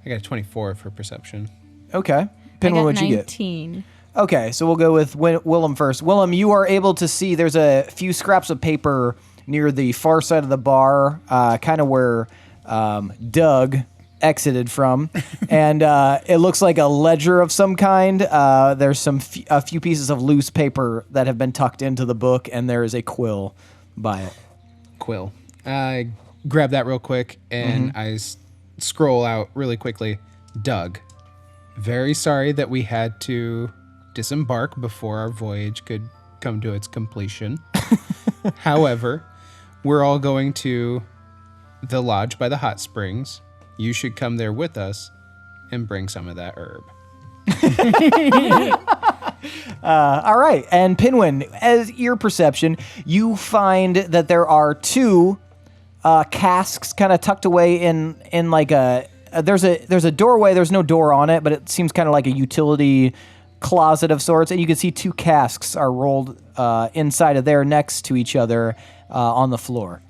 I got a 24 for perception. Okay. I Pinwin, got what'd you get? 19. Okay, so we'll go with Willem first. Willem, you are able to see there's a few scraps of paper near the far side of the bar, kind of where Doug exited from, and it looks like a ledger of some kind. There's a few pieces of loose paper that have been tucked into the book, and there is a quill by it. Quill. I grab that real quick and I scroll out really quickly. Doug, very sorry that we had to disembark before our voyage could come to its completion. However, we're all going to the lodge by the hot springs. You should come there with us and bring some of that herb. All right, and Pinwin, as your perception, you find that there are two casks kind of tucked away in like a there's a doorway. There's no door on it, but it seems kind of like a utility closet of sorts. And you can see 2 casks are rolled inside of there next to each other on the floor.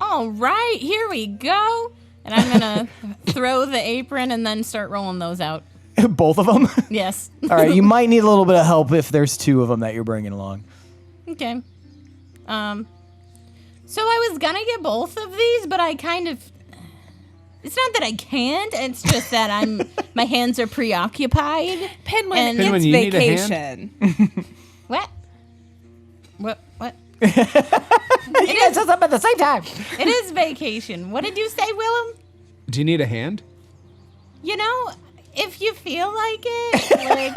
All right, here we go. And I'm going to throw the apron and then start rolling those out. Both of them? Yes. All right, you might need a little bit of help if there's 2 of them that you're bringing along. Okay. So I was going to get both of these, but I kind of... It's not that I can't, it's just that my hands are preoccupied. Pinwin, Pinwin, it's you need a vacation. What? What? You guys said something at the same time. It is vacation. What did you say, Willem? Do you need a hand? You know, if you feel like it, like,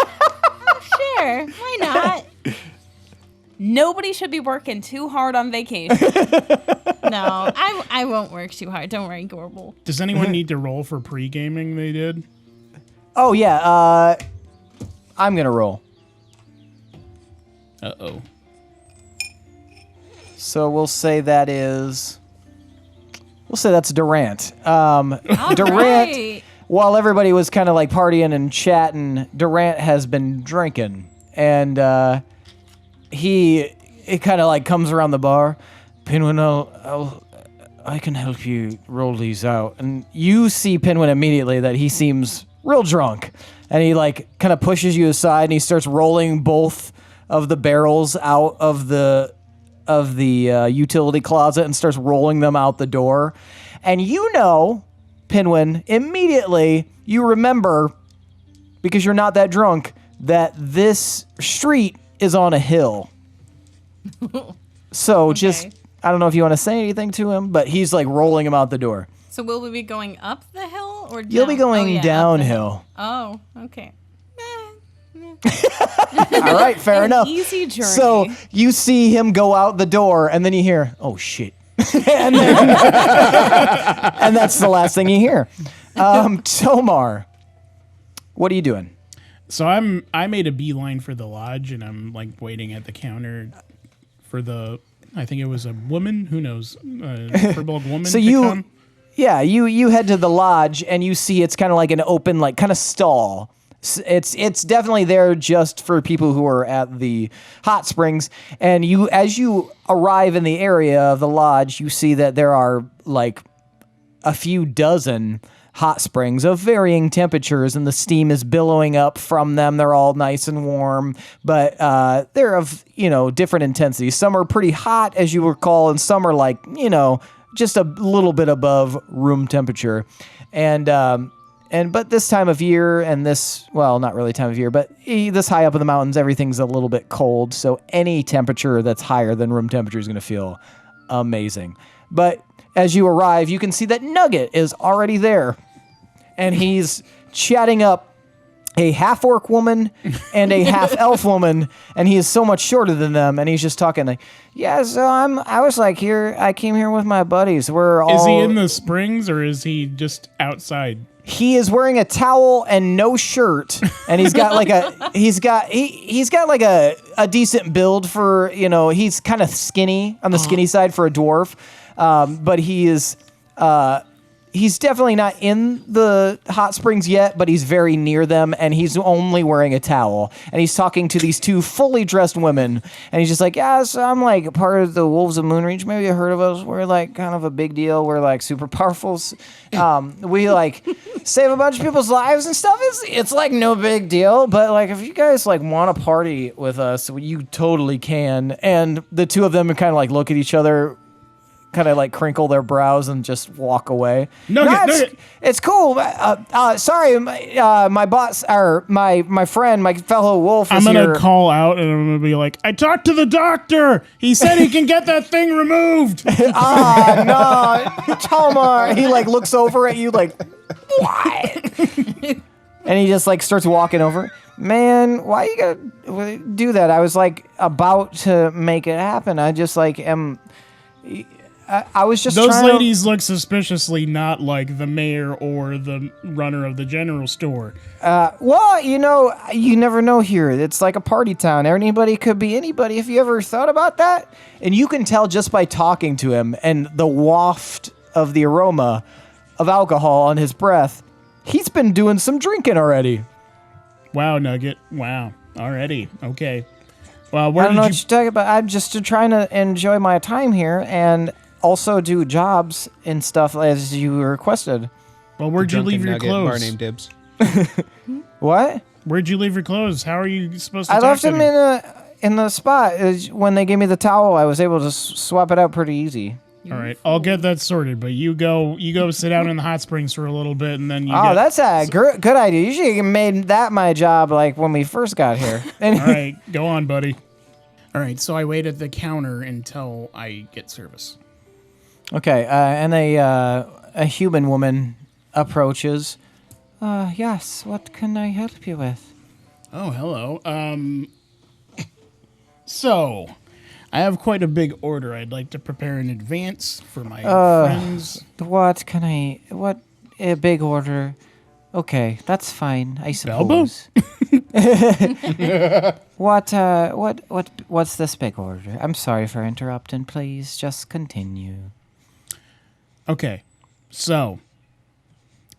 sure, why not? Nobody should be working too hard on vacation. No, I won't work too hard. Don't worry, Gorbel. Does anyone need to roll for pre-gaming they did? Oh, yeah. I'm going to roll. Uh-oh. So we'll say that's Durant. All Durant, right. while everybody was kind of like partying and chatting, Durant has been drinking. And it kind of like comes around the bar. Pinwin, I can help you roll these out. And you see Pinwin immediately that he seems real drunk. And he like kind of pushes you aside and he starts rolling both of the barrels out of the utility closet and starts rolling them out the door. And you know, Pinwin, immediately you remember, because you're not that drunk, that this street is on a hill. So just, I don't know if you want to say anything to him, but he's like rolling him out the door. So will we be going up the hill or down? You'll be going downhill. Oh, okay. All right, fair enough. Easy journey. So you see him go out the door, and then you hear, "Oh shit," and that's the last thing you hear. Tomar, what are you doing? So I made a beeline for the lodge, and I'm like waiting at the counter for I think it was a woman, who knows, purple woman. So to come. Yeah, you head to the lodge, and you see it's kind of like an open, like kind of stall. It's definitely there just for people who are at the hot springs. And as you arrive in the area of the lodge, you see that there are like a few dozen hot springs of varying temperatures, and the steam is billowing up from them. They're all nice and warm, but they're of, different intensities. Some are pretty hot, as you recall, and some are like, just a little bit above room temperature. But this time of year not really time of year, but this high up in the mountains, everything's a little bit cold. So any temperature that's higher than room temperature is going to feel amazing. But as you arrive, you can see that Nugget is already there. And he's chatting up a half-orc woman and a half-elf woman, and he is so much shorter than them, and he's just talking like, yeah, so I came here with my buddies. We're all... Is he in the springs, or is he just outside? He is wearing a towel and no shirt, and he's got like a decent build for, he's kind of skinny on the skinny side for a dwarf, but he's definitely not in the hot springs yet, but he's very near them, and he's only wearing a towel, and he's talking to these 2 fully dressed women, and he's just like, yeah, so I'm like part of the Wolves of Moonreach. Maybe you heard of us. We're like kind of a big deal. We're like super powerful. We like save a bunch of people's lives and stuff. It's like no big deal, but like if you guys like want to party with us, you totally can. And the 2 of them kind of like look at each other, kind of like crinkle their brows and just walk away. Nugget. It's cool. Sorry, my boss or my friend, my fellow wolf is I'm here. gonna call out and I'm gonna be like, I talked to the doctor. He said he can get that thing removed. No, Tomar. He like looks over at you like, what? And he just like starts walking over. Man, why you gotta do that? I was like about to make it happen. I just like am. I was just Those trying ladies look suspiciously not like the mayor or the runner of the general store. Well, you never know here. It's like a party town. Anybody could be anybody. Have you ever thought about that? And you can tell just by talking to him and the waft of the aroma of alcohol on his breath. He's been doing some drinking already. Wow, Nugget. Wow. Already. Okay. Well, I where don't know did what you... you're talking about. I'm just trying to enjoy my time here and also do jobs and stuff as you requested. Well, where'd you leave your Nugget, bar clothes? named Dibs. What? Where'd you leave your clothes? How are you supposed to I talk left to him me? in the spot. When they gave me the towel, I was able to swap it out pretty easy. All right, I'll get that sorted. But you go sit down in the hot springs for a little bit, and then you. Oh, that's a good idea. You should have made that my job like when we first got here. All right, go on, buddy. All right, so I wait at the counter until I get service. Okay, and a human woman approaches. Yes, what can I help you with? Oh, hello. So, I have quite a big order I'd like to prepare in advance for my friends. What a big order. Okay, that's fine, I suppose. What's this big order? I'm sorry for interrupting. Please just continue. Okay, so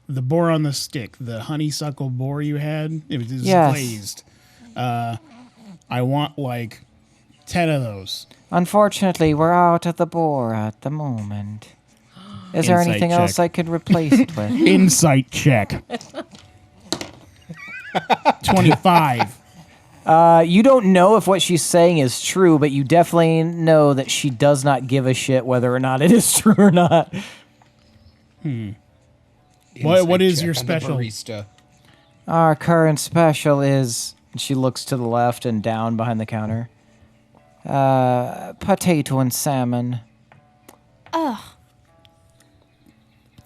the boar on the stick, the honeysuckle boar you had, it was Yes. glazed. I want like 10 of those. Unfortunately, we're out of the boar at the moment. Is there Insight anything check. else I could replace it with? Insight check. 25. You don't know if what she's saying is true, but you definitely know that she does not give a shit whether or not it is true or not. What is Insight your check on the special? barista. Our current special is... She looks to the left and down behind the counter. Potato and salmon. The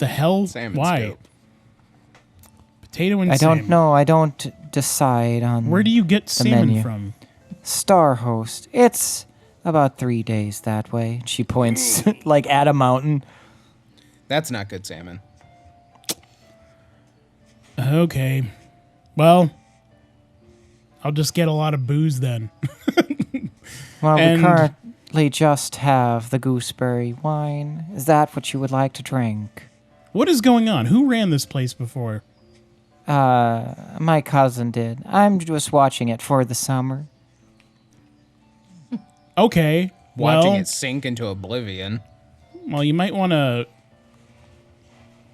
hell? Salmon Why? scoop. Potato and I salmon. don't know. I don't decide on Where do you get salmon menu. from? Starhost. It's about 3 days that way. She points like at a mountain. That's not good salmon. Okay. Well, I'll just get a lot of booze then. Well, And- we currently just have the gooseberry wine. Is that what you would like to drink? What is going on? Who ran this place before? My cousin did. I'm just watching it for the summer. Okay. Watching well, it sink into oblivion. Well, you might want to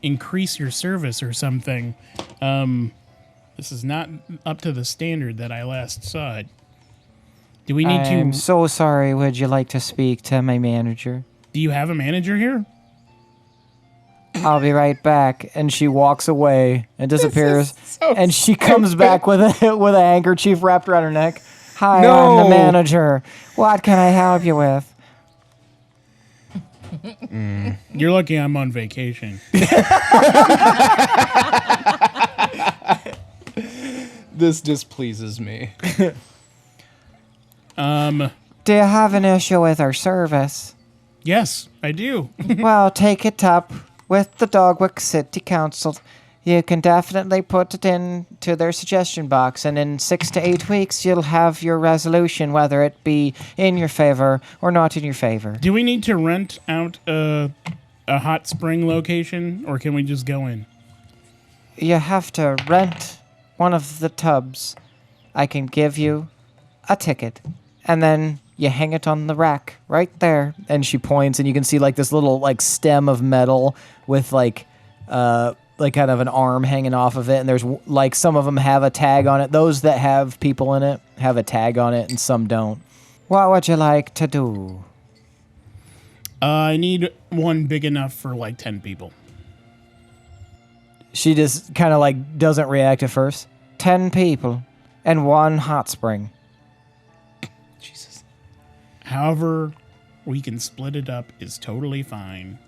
increase your service or something. This is not up to the standard that I last saw it. Do we need I'm to... so sorry. Would you like to speak to my manager? Do you have a manager here? I'll be right back. And she walks away and disappears. And she comes back with a handkerchief wrapped around her neck. Hi, I'm the No. manager. What can I help you with? You're lucky I'm on vacation. This displeases me. Do you have an issue with our service? Yes, I do. Well, take it up with the Dogwick City Council. You can definitely put it into their suggestion box, and in 6 to 8 weeks, you'll have your resolution, whether it be in your favor or not in your favor. Do we need to rent out a hot spring location, or can we just go in? You have to rent one of the tubs. I can give you a ticket, and then you hang it on the rack right there. And she points, and you can see like this little like stem of metal with like kind of an arm hanging off of it. And there's like some of them have a tag on it. Those that have people in it have a tag on it, and some don't. What would you like to do? I need one big enough for like 10 people. She just kind of like doesn't react at first. 10 people and one hot spring. Jesus. However, we can split it up is totally fine.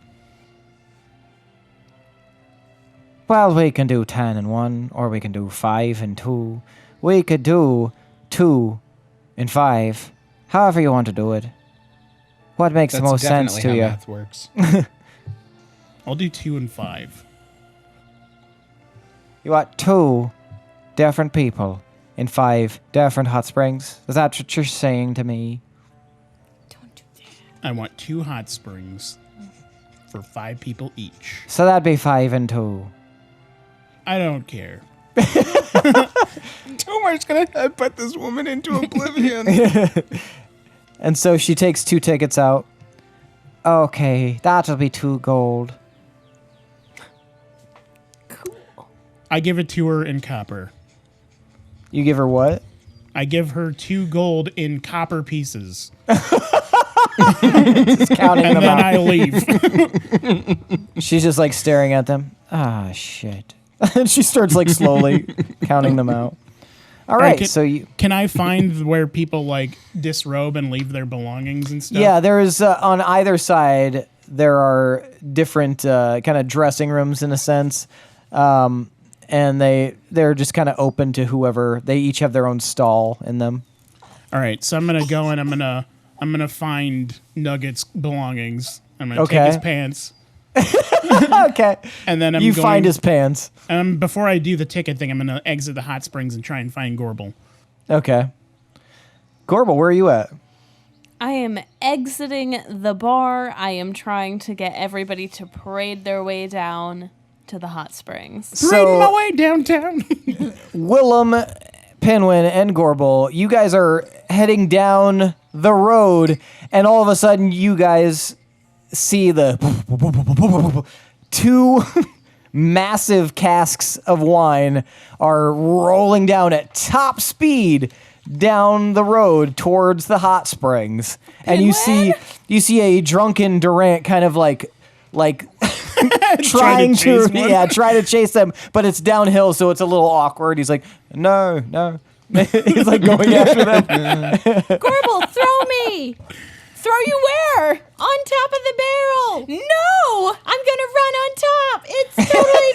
Well, we can do 10 and 1, or we can do 5 and 2. We could do 2 and 5. However you want to do it. What makes the That's most sense definitely to how you? math works. I'll do 2 and 5. You want 2 different people in 5 different hot springs? Is that what you're saying to me? Don't do that. I want 2 hot springs for 5 people each. So that'd be 5 and 2. I don't care. Tomar's gonna put this woman into oblivion. And so she takes 2 tickets out. Okay, that'll be 2 gold. I give it to her in copper. You give her what? I give her 2 gold in copper pieces. Just counting And them then out. I leave. She's just like staring at them. Ah, shit. And she starts like slowly counting them out. All right, can- so you. Can I find where people like disrobe and leave their belongings and stuff? Yeah, there's on either side, there are different kind of dressing rooms in a sense. And they're just kind of open to whoever. They each have their own stall in them. All right, so I'm gonna go and I'm gonna find Nugget's belongings. I'm gonna Okay. take his pants, Okay. and then You find his pants. Before I do the ticket thing, I'm gonna exit the hot springs and try and find Gorbel. Okay. Gorbel, where are you at? I am exiting the bar. I am trying to get everybody to parade their way down to the hot springs. Parading my way downtown. Willem, Pinwin, and Gorbel, you guys are heading down the road, and all of a sudden you guys see the 2 massive casks of wine are rolling down at top speed down the road towards the hot springs. And you see a drunken Durant kind of like trying chase to one. try to chase them, but it's downhill, so it's a little awkward. He's like, no. He's like going after them. Gorbel, throw me! Throw you where? On top of the barrel! No! I'm gonna run on top! It's totally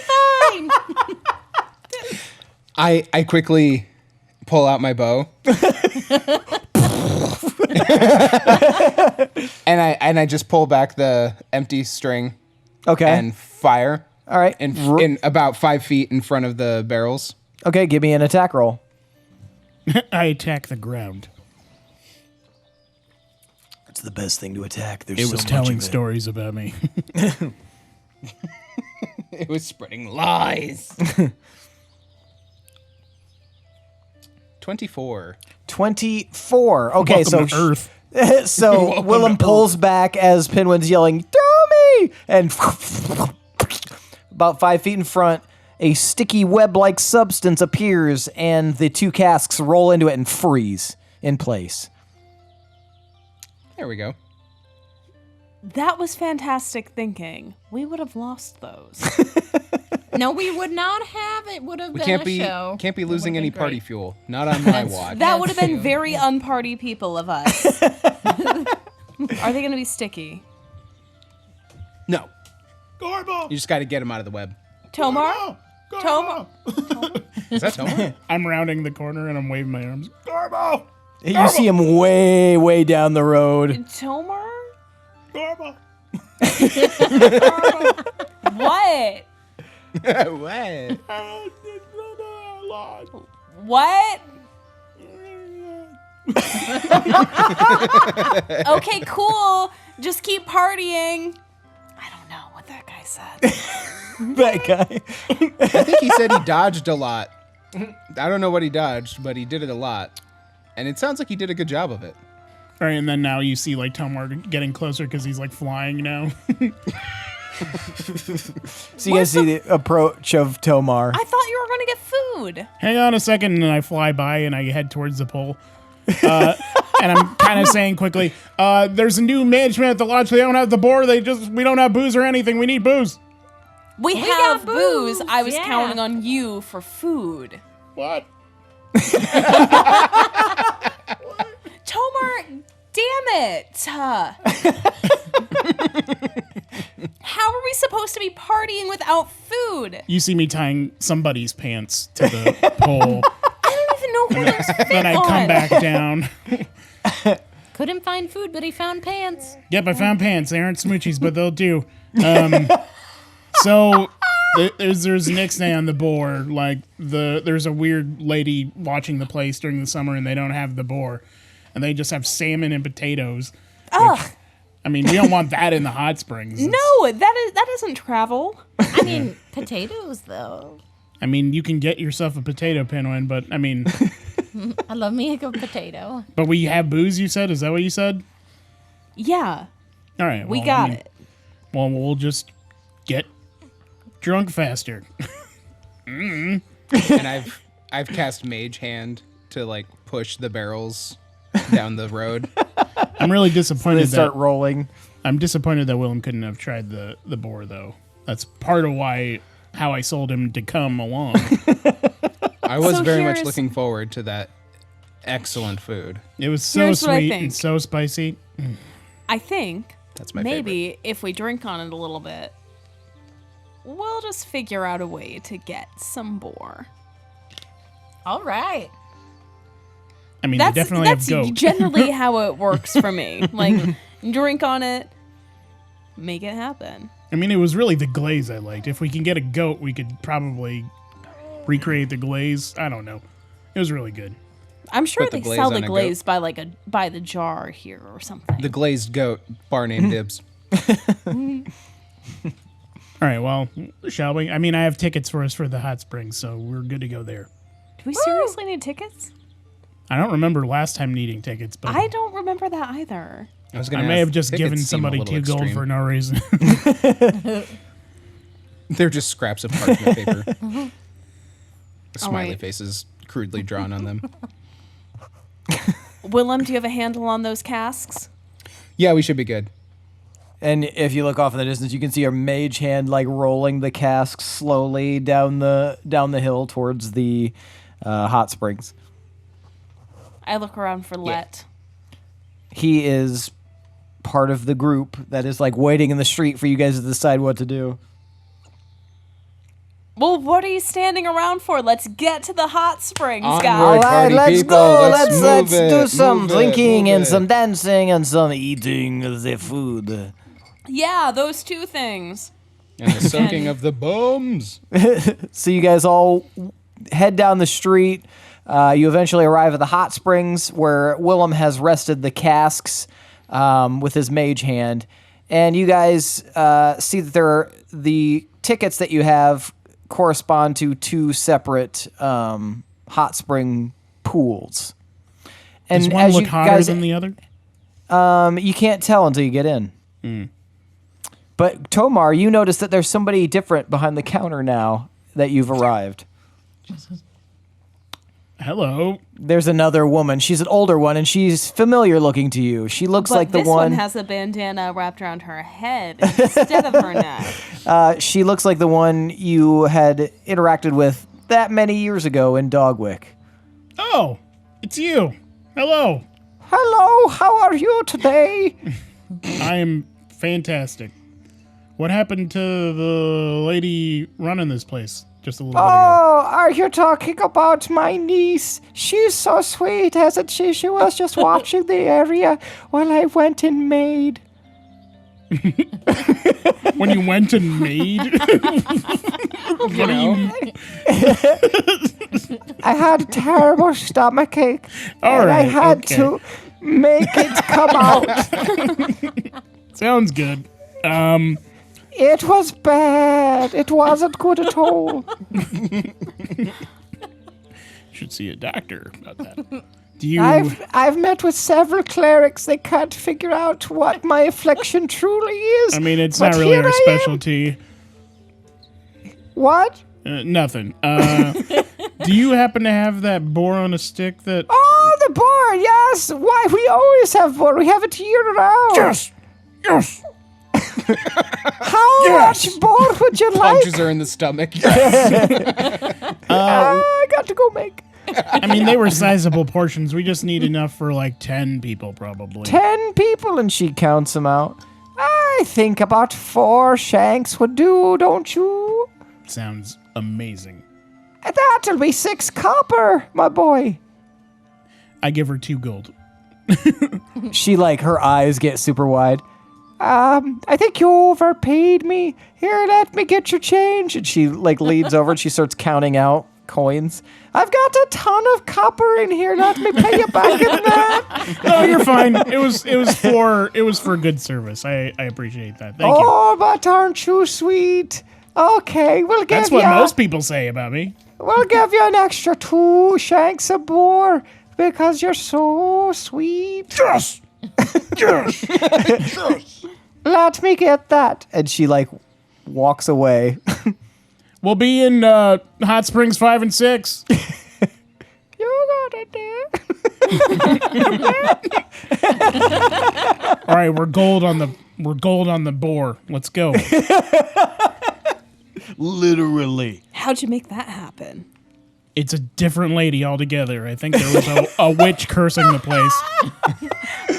fine! I quickly pull out my bow. and I just pull back the empty string Okay. and fire All right. in about 5 feet in front of the barrels. Okay, give me an attack roll. I attack the ground. It's the best thing to attack. There's It so was much telling of it. stories about me. It was spreading lies. 24. 24. Okay, Welcome to Earth. so Willem pulls back as Pinwin's yelling, "Throw me!" And about 5 feet in front, a sticky web-like substance appears, and the 2 casks roll into it and freeze in place. There we go. That was fantastic thinking. We would have lost those. No, we would not have. It would have We been can't a be show. Can't be It losing would've any been party great. fuel. Not on my watch. That would have been true. very unparty people of us. Are they going to be sticky? No. Gorbel! You just got to get him out of the web. Tomar? Tomar? Is that Tomar? I'm rounding the corner and I'm waving my arms. Gorbel! You see him way, way down the road. Tomar? Gorbel! What? What? What? Okay, cool. Just keep partying. I don't know what that guy said. That guy. I think he said he dodged a lot. I don't know what he dodged, but he did it a lot. And it sounds like he did a good job of it. All right, and then now you see like Tomar getting closer because he's like flying now. So you guys see the approach of Tomar. I thought you were going to get food. Hang on a second, and then I fly by and I head towards the pole. And I'm kind of saying quickly, there's a new management at the lodge. They don't have the board. We don't have booze or anything. We need booze. We got have booze. booze, I was yeah. counting on you for food. What? Tomar, damn it. How are we supposed to be partying without food? You see me tying somebody's pants to the pole. I don't even know who there's fit Then I on. come back down. Couldn't find food, but he found pants. Yep, I found pants. They aren't smoochies, but they'll do. So there's next day on the board, like there's a weird lady watching the place during the summer, and they don't have the boar, and they just have salmon and potatoes. Ugh. I mean, we don't want that in the hot springs. No, that doesn't travel. I mean, potatoes, though. I mean, you can get yourself a potato, Pinwin, but I mean, I love me a good potato. but we have booze. You said? Is that what you said? Yeah, All right, we well, got I mean, it. Well, we'll just get drunk faster. And I've cast Mage Hand to like push the barrels down the road. I'm really They disappointed start that rolling. I'm disappointed that Willem couldn't have tried the boar though. That's part of how I sold him to come along. I was So very much here's- looking forward to that excellent food. It was so Here's what I sweet think. and so spicy. I think That's my favorite. maybe if we drink on it a little bit, we'll just figure out a way to get some boar. All right. I mean, they definitely have goat. generally how it works for me. Like, drink on it, make it happen. I mean, it was really the glaze I liked. If we can get a goat, we could probably recreate the glaze. I don't know. It was really good. I'm sure Put the they glaze sell the on a glaze by the jar here or something. The glazed goat, bar name dibs. All right, well, shall we? I mean, I have tickets for us for the hot springs, so we're good to go there. Do we seriously need tickets? I don't remember last time needing tickets, but I don't remember that either. I may have just given somebody 2 gold for no reason. They're just scraps of parchment paper. Smiley right. faces crudely drawn on them. Willem, do you have a handle on those casks? Yeah, we should be good. And if you look off in the distance, you can see our mage hand like rolling the cask slowly down the hill towards the hot springs. I look around for Lette. He is part of the group that is like waiting in the street for you guys to decide what to do. Well, what are you standing around for? Let's get to the hot springs, Onward. guys. All right, Party let's people, go. let's Let's move do it, some move it, drinking move and it. some dancing and some eating of the food. Yeah, those two things. And the soaking of the bums. So you guys all head down the street. You eventually arrive at the hot springs where Willem has rested the casks with his mage hand. And you guys see that the tickets that you have correspond to 2 separate hot spring pools. And Does one as look you hotter guys, than the other? you can't tell until you get in. But Tomar, you notice that there's somebody different behind the counter now that you've arrived. Hello. There's another woman. She's an older one, and she's familiar looking to you. She looks But like the this one has a bandana wrapped around her head instead of her neck. She looks like the one you had interacted with that many years ago in Dogwick. Oh, it's you. Hello. Hello, how are you today? I am fantastic. What happened to the lady running this place just a little bit ago? Oh, are you talking about my niece? She's so sweet, hasn't she? She was just watching the area while I went and made. When you went and made? You know? I had a terrible stomachache, All and I right, had okay. to make it come out. Sounds good. It was bad. It wasn't good at all. Should see a doctor about that. Do you? I've met with several clerics. They can't figure out what my affliction truly is. I mean, it's But not really here our I am. specialty. What? Nothing. Do you happen to have that boar on a stick that? Oh, the boar. Yes. Why? We always have boar. We have it year round. Yes. Yes. How Yes. much boar would you like? Punches her in the stomach. I got to go make. I mean, they were sizable portions. We just need enough for like 10 people, probably. 10 people, and she counts them out. I think about 4 shanks would do, don't you? Sounds amazing. That'll be 6 copper, my boy. I give her 2 gold. She like her eyes get super wide. I think you overpaid me. Here, let me get your change. And she like leans over and she starts counting out coins. I've got a ton of copper in here. Let me pay you back in that. No, you're fine. It was for good service. I appreciate that. Thank you. Oh, but aren't you sweet? Okay, we'll give That's you. what most people say about me. We'll give you an extra 2 shanks of boar because you're so sweet. Yes! Yes! Let me get that. And she like walks away. We'll be in Hot Springs 5 and 6. You got it there. All right, we're gold on the boar. Let's go. Literally. How'd you make that happen? It's a different lady altogether. I think there was a witch cursing the place.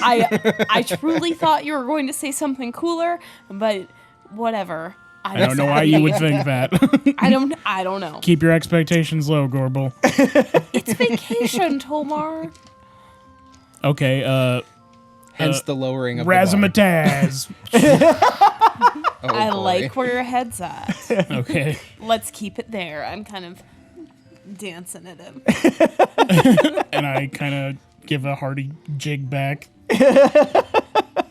I truly thought you were going to say something cooler, but whatever. I don't know why you would think that. I don't know. Keep your expectations low, Gorbel. It's vacation, Tomar. Okay, Hence the lowering of the bar. Razzmatazz. Oh, I boy. like where your head's at. Okay. Let's keep it there. I'm kind of dancing at him. And I kind of give a hearty jig back.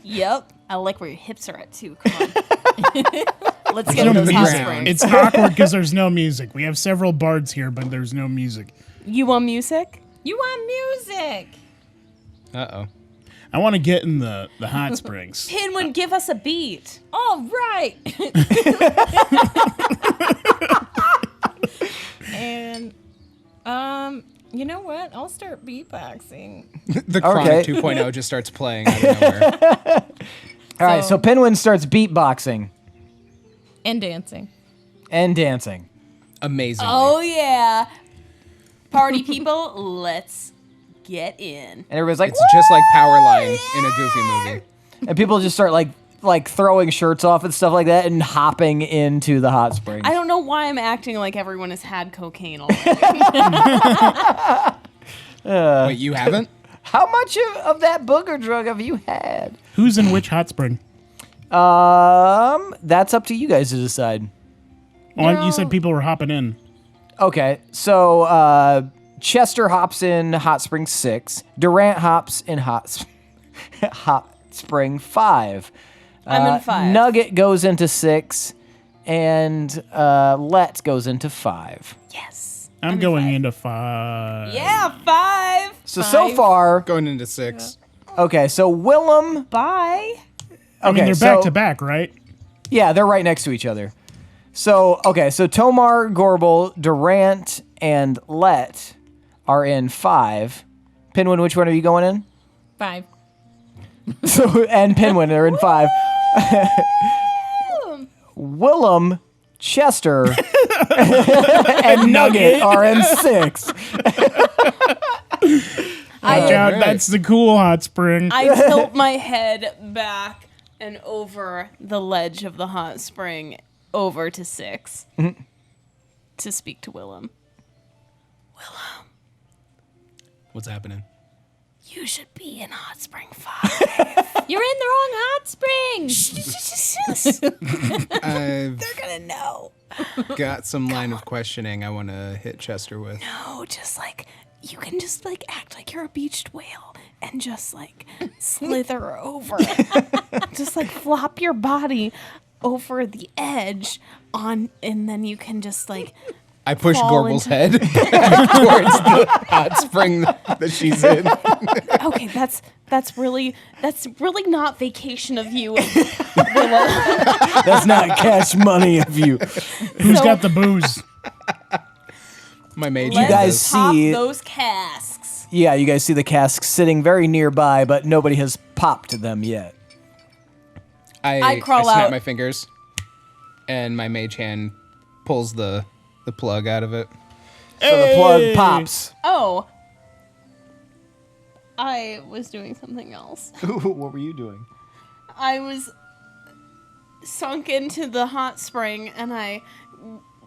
Yep. I like where your hips are at too. Come on. Let's There's get no those hot music. springs. It's awkward because there's no music. We have several bards here, but there's no music. You want music? You want music? Uh-oh. I want to get in the hot springs. Pinwin, give us a beat. All right. And you know what? I'll start beatboxing. The Chronic Okay. 2.0 just starts playing out of nowhere. All right, so Pinwin starts beatboxing And dancing. and dancing. Amazingly. Oh yeah. Party people, let's get in. And everybody's like, It's just like Powerline in a Goofy movie. and people just start like throwing shirts off and stuff like that and hopping into the hot springs. I don't know why I'm acting like everyone has had cocaine already. Wait, you haven't? How much of that booger drug have you had? Who's in which hot spring? That's up to you guys to decide. Oh, you said people were hopping in. Okay, so Chester hops in Hot Spring 6. Durant hops in Hot Spring 5. I'm in 5. Nugget goes into 6, and Lette goes into 5. Yes. I'm going into 5. Yeah, 5. So far, Going into 6. okay, so Willem. Bye. I mean, Okay, they're so- back to back, right? Yeah, they're right next to each other. So, okay, so Tomar, Gorbel, Durant, and Lette are in 5. Pinwin, which one are you going in? 5. So, and Pinwin are in 5. Willem, Chester, and Nugget are in 6. Watch out, that's the cool hot spring. I tilt my head back and over the ledge of the hot spring over to 6 to speak to Willem. Willem, What's happening? you should be in hot spring 5. You're in the wrong hot spring. I've They're gonna know. got some line of questioning I want to hit Chester with. No, just like you can just like act like you're a beached whale and just like slither over. Just like flop your body over the edge on, and then you can just like I push fall Gorbel's into- head towards the hot spring that she's in. okay, that's really not vacation of you. That's not cash money of you. Who's So- got the booze? My mage. Let's guys pop see- those casks. Yeah, you guys see the casks sitting very nearby, but nobody has popped them yet. I crawl snap out. my fingers, and my mage hand pulls the plug out of it. So the plug pops. Oh, I was doing something else. What were you doing? I was sunk into the hot spring and I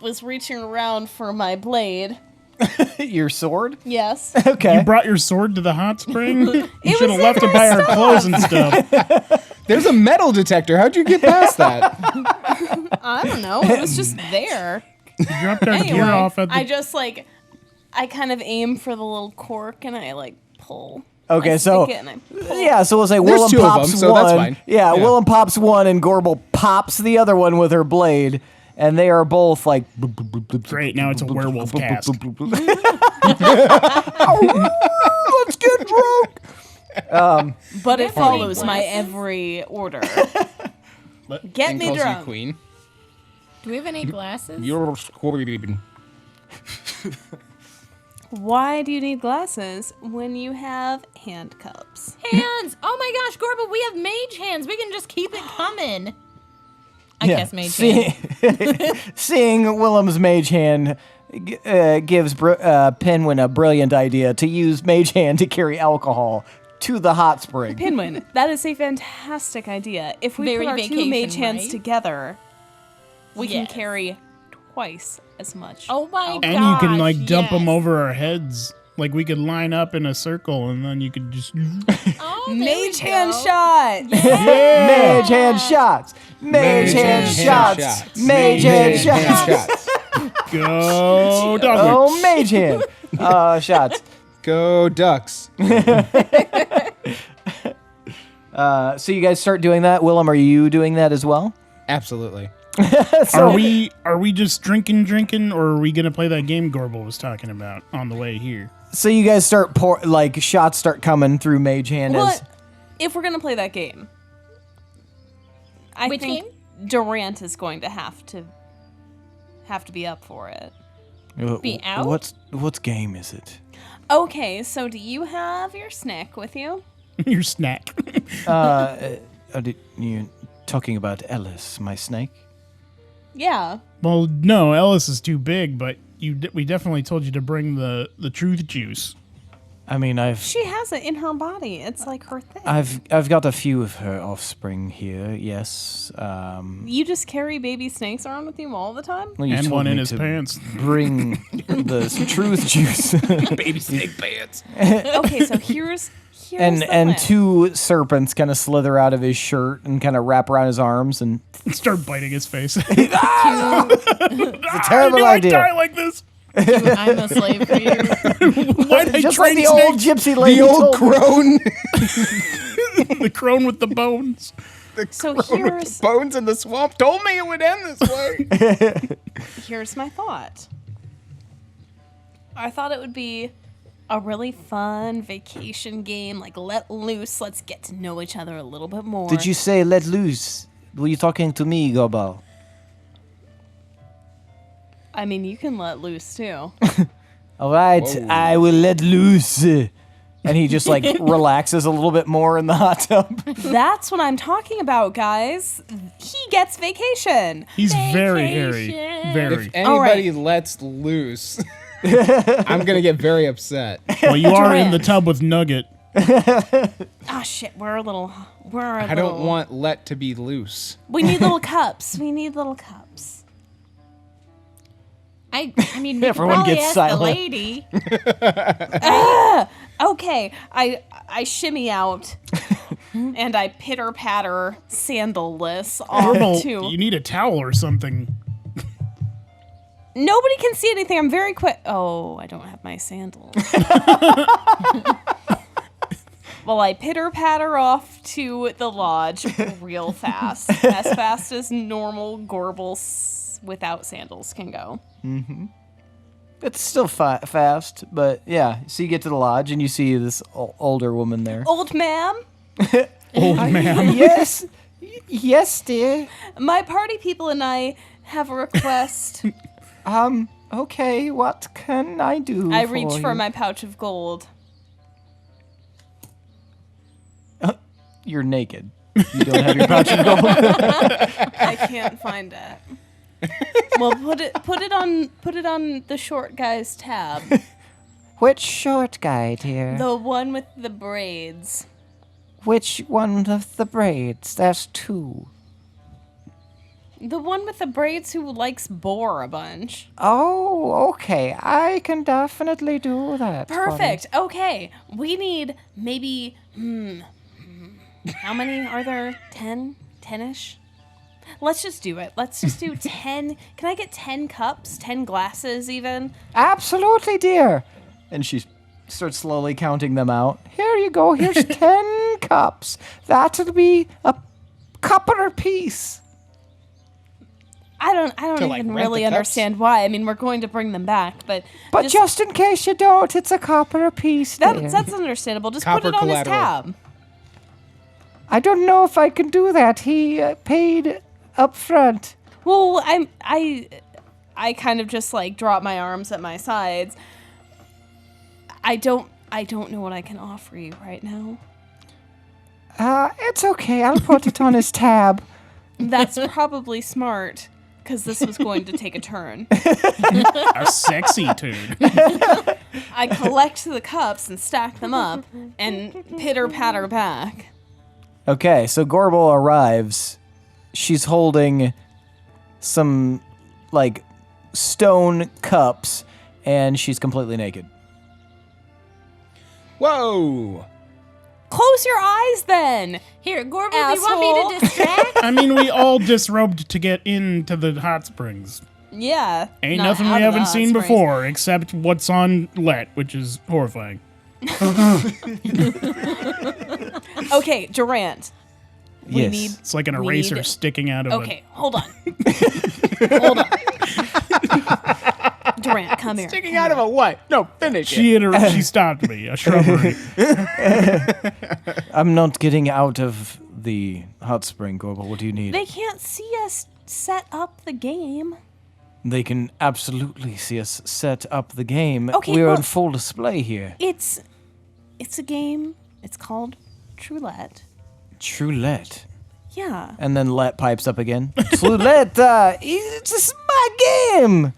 was reaching around for my blade Your sword? Yes. Okay. You brought your sword to the hot spring? You should have was left in it by my our clothes and stuff. There's a metal detector. How'd you get past that? I don't know. It was just there. You dropped our Anyway, gear off at the... I just I kind of aim for the little cork and I pull. Okay, I so stick it and I pull. yeah, so we'll say There's Willem two of pops them, so one. that's fine. Yeah, Yeah. Willem pops one, and Gorbel pops the other one with her blade, and they are both like. Great, now it's a werewolf cast. Let's get drunk. But it Every follows my blessing. every order. And Get me calls you drunk. queen. Do we have any glasses? You're scorpion. Why do you need glasses when you have hand cups? Hands! Oh my gosh, Gorbel, we have mage hands. We can just keep it coming. I Yeah, guess mage hands. Seeing Willem's mage hand gives Pinwin a brilliant idea to use mage hand to carry alcohol to the hot spring. Pinwin, that is a fantastic idea. If we Very put our two vacation, mage hands right? together, we can Yes. carry twice as much. Oh my gosh. And you can, like, dump them yes. over our heads. Like, we could line up in a circle, and then you could just... Oh, there we Mage hand go. shot! Mage hand shots. Mage hand shots. Mage hand shots. Go, Dogwick. Oh, mage hand. Shots. Go Ducks. So you guys start doing that. Willem, are you doing that as well? Absolutely. Are we just drinking, or are we gonna play that game Gorbel was talking about on the way here? So you guys start shots start coming through mage hand as What? If we're gonna play that game, I Which think Durant is going to have to be up for it. Be out? What game is it? Okay, so do you have your snack with you? Your snack. Are you talking about Ellis, my snake? Yeah. Well, no, Ellis is too big, but we definitely told you to bring the truth juice. I mean, She has it in her body. It's like her thing. I've got a few of her offspring here. Yes. You just carry baby snakes around with you all the time? Well, you And told one in me his to pants. Bring the truth juice. Baby snake pants. Okay, so here's and the plan. two serpents kind of slither out of his shirt and kind of wrap around his arms, and Start biting his face. it's a terrible I idea. die like this. I'm a slave for you. Why did I Just train like the old snakes? gypsy lady. The old told me. crone. The crone with the bones. So here's Bones in the swamp told me it would end this way. here's my thought. I thought it would be a really fun vacation game, like let loose. Let's get to know each other a little bit more. Did you say let loose? Were you talking to me, Gorbel? I mean, you can let loose too. All right, Whoa. I will let loose. And he just like relaxes a little bit more in the hot tub. That's what I'm talking about, guys. He gets vacation. He's very hairy. Vacation. Very. If anybody lets loose, I'm gonna get very upset. Well, you are in the Durant. tub with Nugget. Ah, shit. I I don't want let to be loose. We need little cups. We need little cups. I mean, we Everyone probably gets ask silent. the lady. Okay, I shimmy out and I pitter patter sandalless off Gorbel, to. you need a towel or something. Nobody can see anything. I'm very quick. Oh, I don't have my sandals. Well, I pitter patter off to the lodge real fast, as fast as normal Gorbels without sandals can go. It's still fast, but yeah. So you get to the lodge and you see this older woman there. Old ma'am, Old man. Yes, yes, dear. my party people and I have a request. Okay, what can I do? I reach for you? my pouch of gold. You're naked. You don't have your pouch of gold. I can't find it. Well, put it on the short guy's tab. Which short guy, dear? The one with the braids. Which one of the braids? There's two. The one with the braids who likes boar a bunch. Oh, okay. I can definitely do that. Perfect. Okay. We need maybe, how many are there? 10? 10-ish? Let's just do it. Let's just do 10. Can I get 10 cups? 10 glasses even? Absolutely, dear. And she starts slowly counting them out. Here you go. Here's 10 cups. That'll be a copper apiece. I don't like, even rent really the cups? understand why. I mean, we're going to bring them back, but Just in case you don't, it's a copper apiece, dear. that's understandable. Just Copper put it on his collateral. tab. I don't know if I can do that. He paid up front. Well, I kind of just like drop my arms at my sides. I don't know what I can offer you right now. It's okay. I'll put it on his tab. That's probably smart, because this was going to take a turn. A sexy tune. I collect the cups and stack them up and pitter-patter back. Okay, so Gorbel arrives. She's holding some, like, stone cups, and she's completely naked. Whoa! Close your eyes then! Here, Gorbel, do you want me to distract? I mean, we all disrobed to get into the hot springs. Yeah. Ain't not nothing we out of the haven't hot seen springs. before, except what's on Lette, which is horrifying. Okay, Durant. We Yes. need... It's like an We eraser need- sticking out of Okay, hold on. Hold on. Durant, come here. Sticking out of a what? No, finish it. She stopped me, a shrubbery. I'm not getting out of the hot spring, Gorbel. What do you need? They can't see us set up the game. They can absolutely see us set up the game. Okay, We're well- on full display here. It's a game. It's called Troulette. Troulette. Yeah. And then Lette pipes up again. Troulette, it's my game.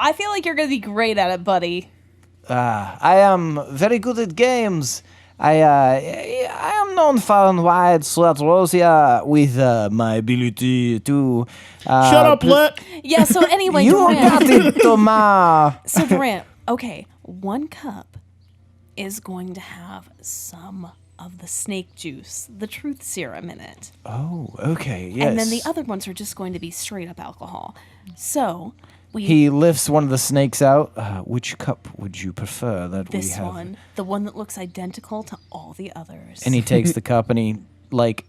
I feel like you're going to be great at it, buddy. I am very good at games. I am known far and wide throughout Rosia with my ability to... Shut up, Lette! Yeah, so anyway, You Durant. got it, Tomas. So Durant, okay, one cup is going to have some of the snake juice, the truth serum in it. Oh, okay, yes. And then the other ones are just going to be straight up alcohol. So He lifts one of the snakes out. Which cup would you prefer that we this have? one, the one that looks identical to all the others. And he takes the cup and he, like,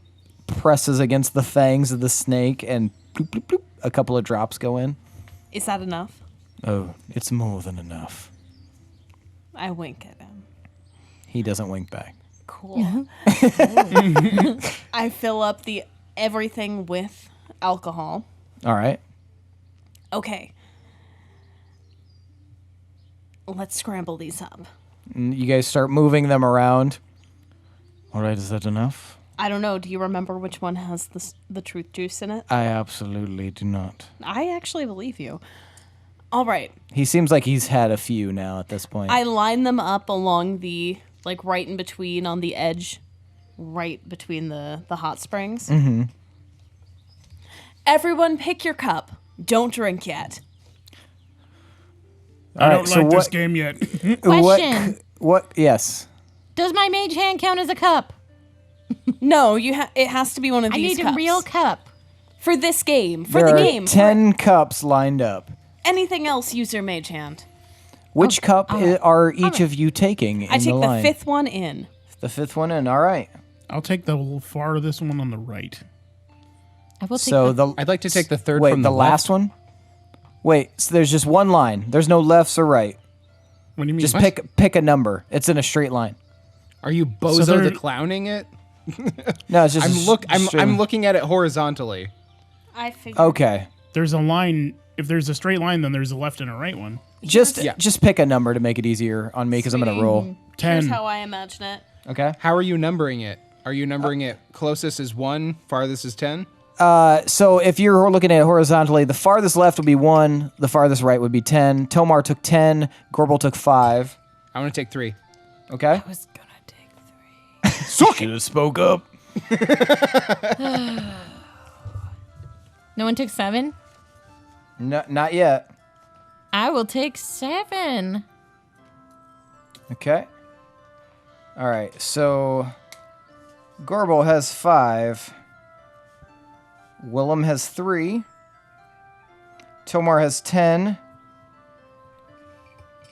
presses against the fangs of the snake and bloop, bloop, bloop, a couple of drops go in. Is that enough? Oh, it's more than enough. I wink at him. He doesn't wink back. Cool. I fill up the everything with alcohol. All right. Okay. Let's scramble these up. And you guys start moving them around. All right, is that enough? I don't know. Do you remember which one has the truth juice in it? I absolutely do not. I actually believe you. All right. He seems like he's had a few now at this point. I line them up along the, like, right in between, on the edge, right between the hot springs. Mm-hmm. Everyone pick your cup. Don't drink yet. I All don't right, so like this what- game yet. Question. What? Yes. Does my mage hand count as a cup? No, it has to be one of I these need cups. a real cup. For this game. For There the are game. 10 cups lined up. Anything else, use your mage hand. Which cup are each of you taking in I take the the line? fifth one in. The fifth one in. All right. I'll take the farthest one on the right. I will take So the the I'd like to take the third wait, from the the last one. Wait, so there's just one line. There's no lefts or right. What do you mean? Just pick a number. It's in a straight line. Are you Bozo there- the clowning it? No, it's just I'm looking at it horizontally. I figured. Okay. There's a line. If there's a straight line, then there's a left and a right one. Just pick a number to make it easier on me because I'm gonna roll. 10. Here's how I imagine it. Okay. How are you numbering it? Are you numbering it closest is 1, farthest is 10? So if you're looking at it horizontally, the farthest left would be 1, the farthest right would be 10. Tomar took 10, Gorbel took 5. I want to take 3. Okay. I was gonna take 3. Should have spoke up. No one took 7? No, not yet. I will take 7. Okay. All right, so Gorbel has 5. Willem has 3. Tomar has 10.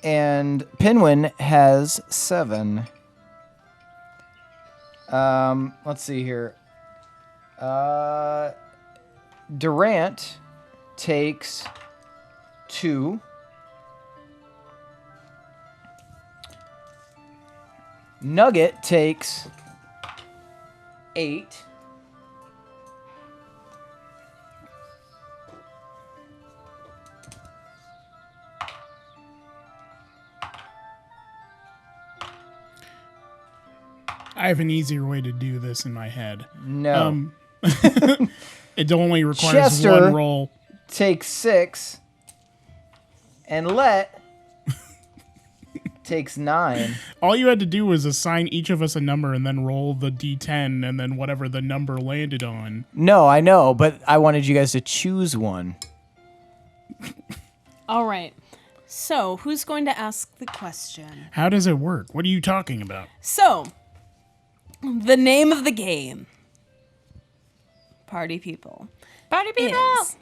And Pinwin has 7. Let's see here. Durant takes 2. Nugget takes 8. I have an easier way to do this in my head. No. It only requires Chester. one roll. Takes 6. And Lette takes 9. All you had to do was assign each of us a number and then roll the d10 and then whatever the number landed on. No, I know, but I wanted you guys to choose one. All right. So, who's going to ask the question? How does it work? What are you talking about? So, the name of the game, Party People, Party people! is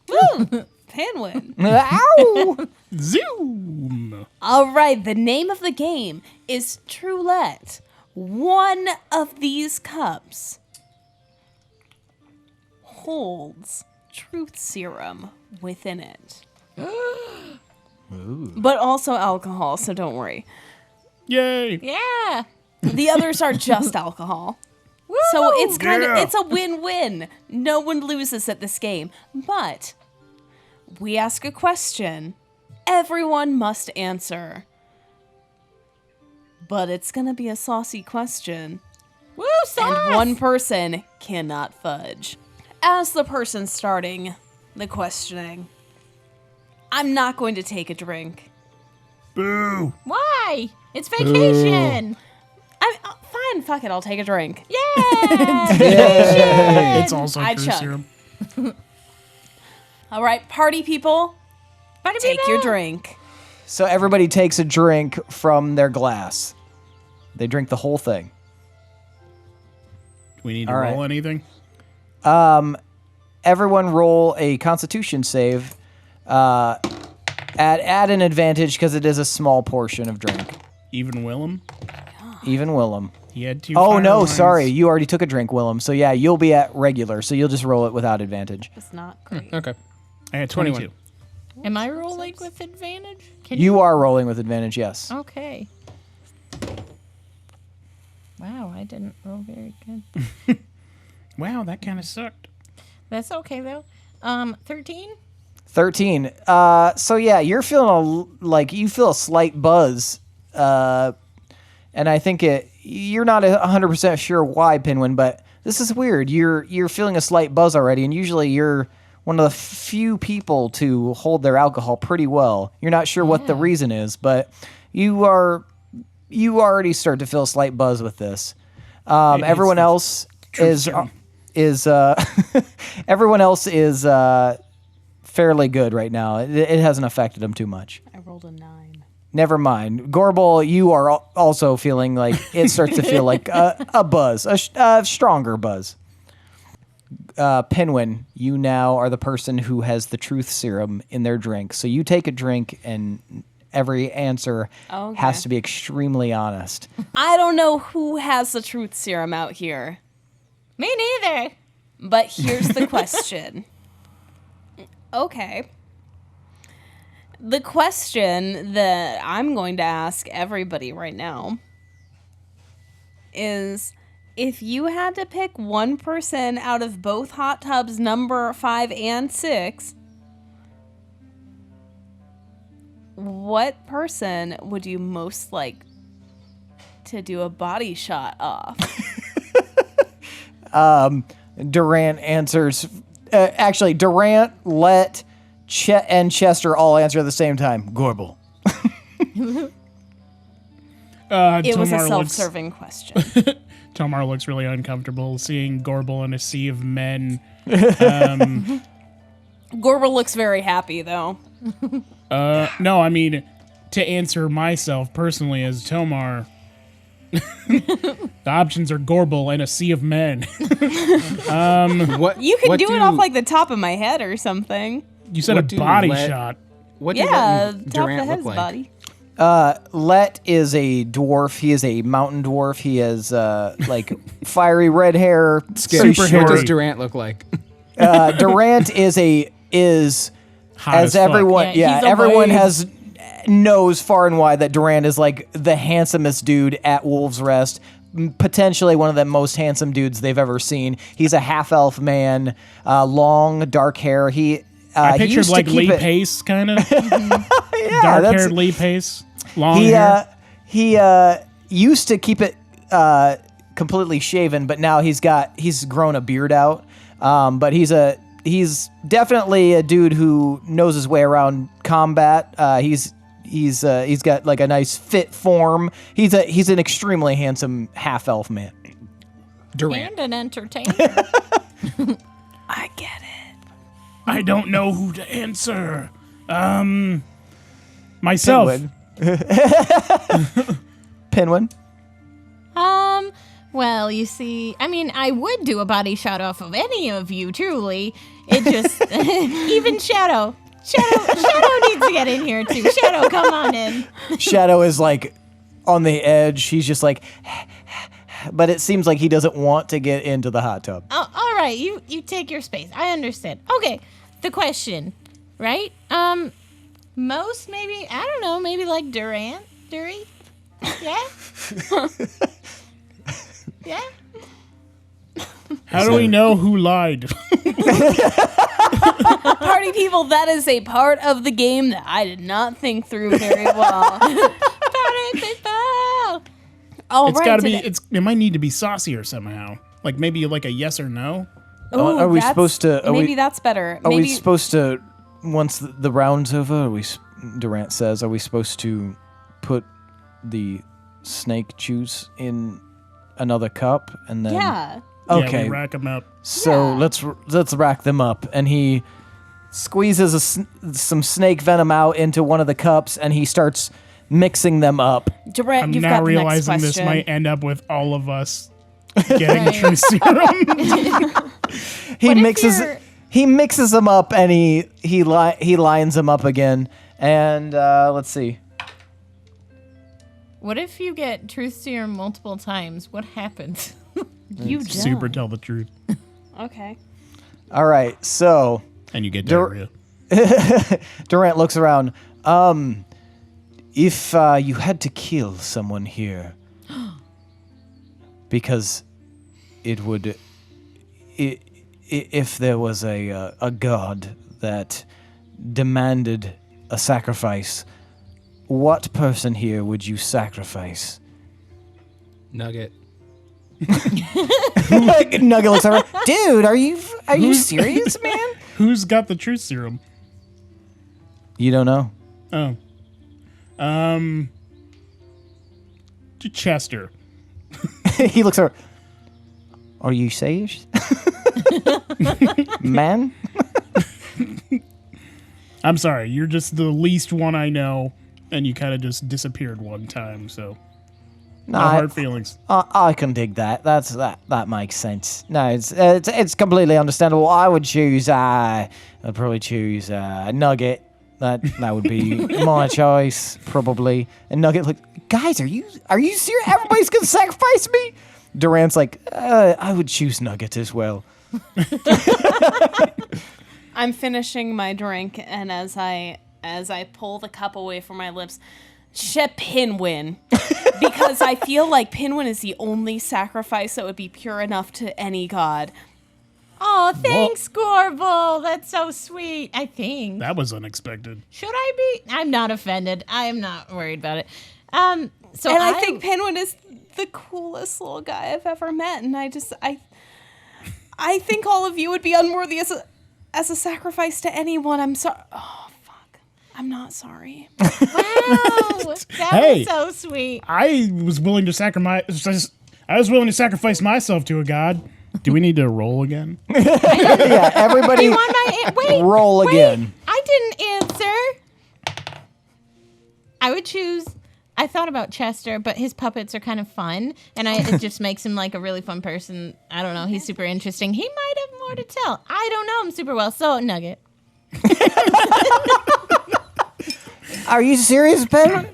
Woo! Pinwin. Ow! Zoom! All right, the name of the game is Troulette. One of these cups holds truth serum within it. But also alcohol, so don't worry. Yay! Yeah! The others are just alcohol. So it's it's a win-win. No one loses at this game. But we ask a question. Everyone must answer. But it's going to be a saucy question. Woo, sauce! And one person cannot fudge. As the person starting the questioning, I'm not going to take a drink. Boo! Why? It's vacation! Fine, fuck it, I'll take a drink. Yeah! It's also I true chug. serum. All right, party people, Party take people! your drink. So everybody takes a drink from their glass. They drink the whole thing. Do we need to All roll right. anything? Everyone roll a Constitution save at an advantage because it is a small portion of drink. Even Willem? Even Willem. He had 2 Oh fire no, lines. sorry, you already took a drink, Willem. So yeah, you'll be at regular. So you'll just roll it without advantage. It's not great. Okay. I had 21. 22. Am I rolling with advantage? Can You are rolling with advantage, yes. Okay. Wow, I didn't roll very good. Wow, that kind of sucked. That's okay though. 13? 13. So yeah, you're feeling like you feel a slight buzz. And I think you're not 100% sure why, Pinwin, but this is weird. You're feeling a slight buzz already, and usually you're one of the few people to hold their alcohol pretty well. You're not sure what the reason is, but you already start to feel a slight buzz with this. Everyone else is everyone else is fairly good right now. It hasn't affected them too much. I rolled a 9. Never mind. Gorbel, you are also feeling like it starts to feel like a buzz, a stronger buzz. Pinwin, you now are the person who has the truth serum in their drink. So you take a drink and every answer has to be extremely honest. I don't know who has the truth serum out here, Me neither. but here's the question. Okay. The question that I'm going to ask everybody right now is, if you had to pick one person out of both hot tubs number 5 and 6, what person would you most like to do a body shot off? Durant answers. Actually, Durant, Lette, and Chester all answer at the same time. Gorbel. It was a Tomar looks- self-serving question. Tomar looks really uncomfortable seeing Gorbel in a sea of men. Gorbel looks very happy, though. No, I mean, to answer myself personally as Tomar, the options are Gorbel and a sea of men. What You could what do it off like the top of my head or something. You said What a do body Lette- shot. What do Yeah, Lette top and of the Durant head's look like? body. Lette is a dwarf. He is a mountain dwarf. He has like fiery red hair. Super What hairy. does Durant look like? Durant is Hot as fuck. everyone Yeah, he's a everyone wave. has knows far and wide that Durant is like the handsomest dude at Wolves Rest. Potentially one of the most handsome dudes they've ever seen. He's a half elf man, long dark hair. I He pictured used to like keep Lee it- Pace, kind of. Yeah, Dark-haired that's- Lee Pace. Long He hair. he used to keep it completely shaven, but now he's grown a beard out. But he's definitely a dude who knows his way around combat. He's got like a nice fit form. He's an extremely handsome half elf man. Durant. And an entertainer. I get it. I don't know who to answer. Myself. Pinwin. Well, you see, I mean, I would do a body shot off of any of you, truly. It just, even Shadow. Shadow needs to get in here, too. Shadow, come on in. Shadow is like on the edge. He's just like, but it seems like he doesn't want to get into the hot tub. Oh, all right, you take your space. I understand. Okay, the question, right? Most, maybe, I don't know, maybe like Durant? Dury? Yeah? Yeah? How do we know who lied? Party people, that is a part of the game that I did not think through very well. Party people! All It's right, got to be. today- It might need to be saucier somehow. Like maybe like a yes or no. Ooh, Are we that's- supposed to- are Maybe we- that's better. Are Maybe we supposed to, once the round's over, Durant says, are we supposed to put the snake juice in another cup and then? yeah. Okay. Yeah, we rack them up. So Yeah. let's rack them up, and he squeezes some snake venom out into one of the cups, and he starts mixing them up. Durant, I'm you've now got the next realizing question. this might end up with all of us getting true serum. He What if mixes you're- he mixes them up, and he lines them up again. And let's see. What if you get truth serum multiple times? What happens? You don't. Super tell the truth, Okay. All right, so and you get Dur- diarrhea. Durant looks around. If you had to kill someone here, because it would, if there was a god that demanded a sacrifice, what person here would you sacrifice? Nugget. Nugget looks around. Dude, are you serious, man? Who's got the truth serum? You don't know. Oh, to Chester. He looks around. Are you serious? Man? I'm sorry, you're just the least one I know, and you kind of just disappeared one time. So no I- hard feelings. I can dig that. That makes sense. No, it's completely understandable. I would choose. I'd probably choose Nugget. That would be my choice, probably. And Nugget, like, guys, are you serious? Everybody's gonna sacrifice me. Durant's like, I would choose Nugget as well. I'm finishing my drink, and as I pull the cup away from my lips, Pinwin, because I feel like Pinwin is the only sacrifice that would be pure enough to any god. Oh, thanks, Gorbel. That's so sweet. I think. That was unexpected. Should I be? I'm not offended. I am not worried about it. So And I think Pinwin is the coolest little guy I've ever met, and I think all of you would be unworthy as a sacrifice to anyone. I'm sorry. Oh fuck, I'm not sorry. Wow, that Hey. was so sweet. I was willing to sacrifice. I was willing to sacrifice myself to a god. Do we need to roll again? Yeah, everybody Want my wait, roll again. I didn't answer. I would choose. I thought about Chester, but his puppets are kind of fun, and it just makes him like a really fun person. I don't know. He's super interesting. He might have more to tell. I don't know him super well. So Nugget. Are you serious, Pinwin?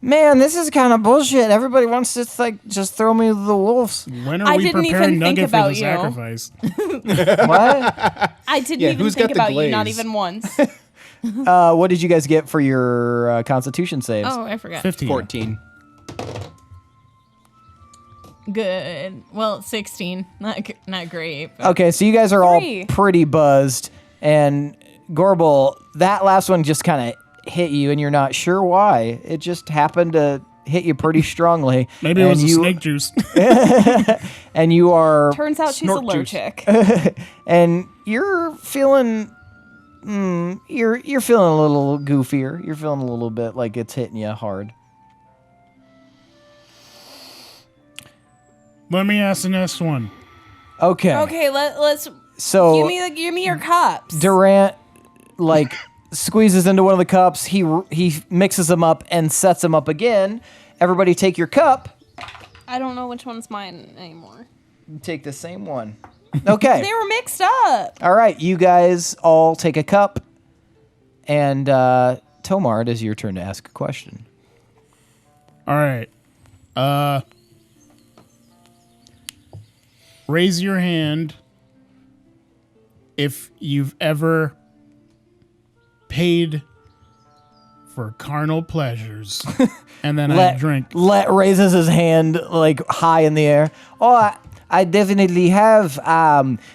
Man, this is kind of bullshit. Everybody wants to just throw me to the wolves. When are I we didn't preparing even think Nugget for about the you. sacrifice? What? I didn't Yeah, even who's think got the about you, not glaze? even once. What did you guys get for your Constitution saves? Oh, I forgot. 15. 14. Good. Well, 16. Not great. But. Okay, so you guys are Three. all pretty buzzed, and Gorbel, that last one just kind of hit you, and you're not sure why. It just happened to hit you pretty strongly. Maybe it and was the you, snake juice. and you are, Turns out she's Snort juice. allergic. and you're feeling, you're feeling a little goofier. You're feeling a little bit like it's hitting you hard. Let me ask the next one. Okay. Okay, let's So give me your cups. Durant squeezes into one of the cups. He mixes them up and sets them up again. Everybody take your cup. I don't know which one's mine anymore. Take the same one. Okay. They were mixed up. All right. You guys all take a cup. And Tomar, it is your turn to ask a question. All right. Raise your hand if you've ever paid for carnal pleasures and then I drink. Lette raises his hand like high in the air. Oh, I definitely have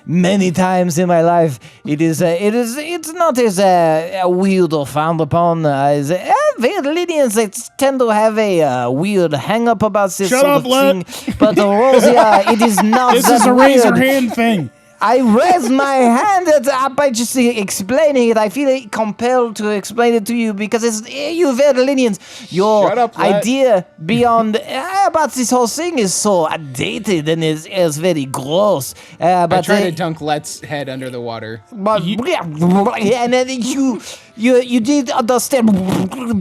many times in my life. It's not as weird or frowned upon as Lydians. They tend to have a weird hang up about this Shut sort up, of Lette. thing. But Rosia, it is not This that is a raise your weird. hand thing. I raised my hand by just explaining it. I feel compelled to explain it to you because you Verdalinians. Your Shut up, Lette. idea beyond about this whole thing is so dated and is very gross. I But try to dunk Lette's head under the water. and then you did understand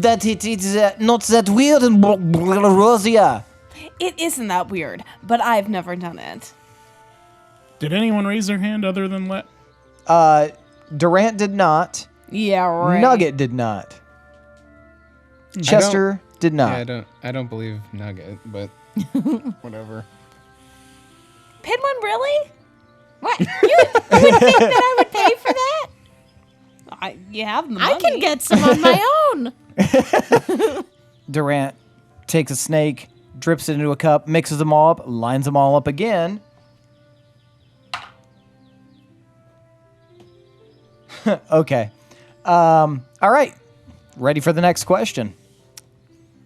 that it is not that weird and Rosia. It isn't that weird, but I've never done it. Did anyone raise their hand other than Lette? Durant did not. Yeah, right. Nugget did not. Chester did not. Yeah, I don't believe Nugget, but whatever. Pinwin, really? What? You would think that I would pay for that? You have the money. I can get some on my own. Durant takes a snake, drips it into a cup, mixes them all up, lines them all up again. Okay. All right. Ready for the next question.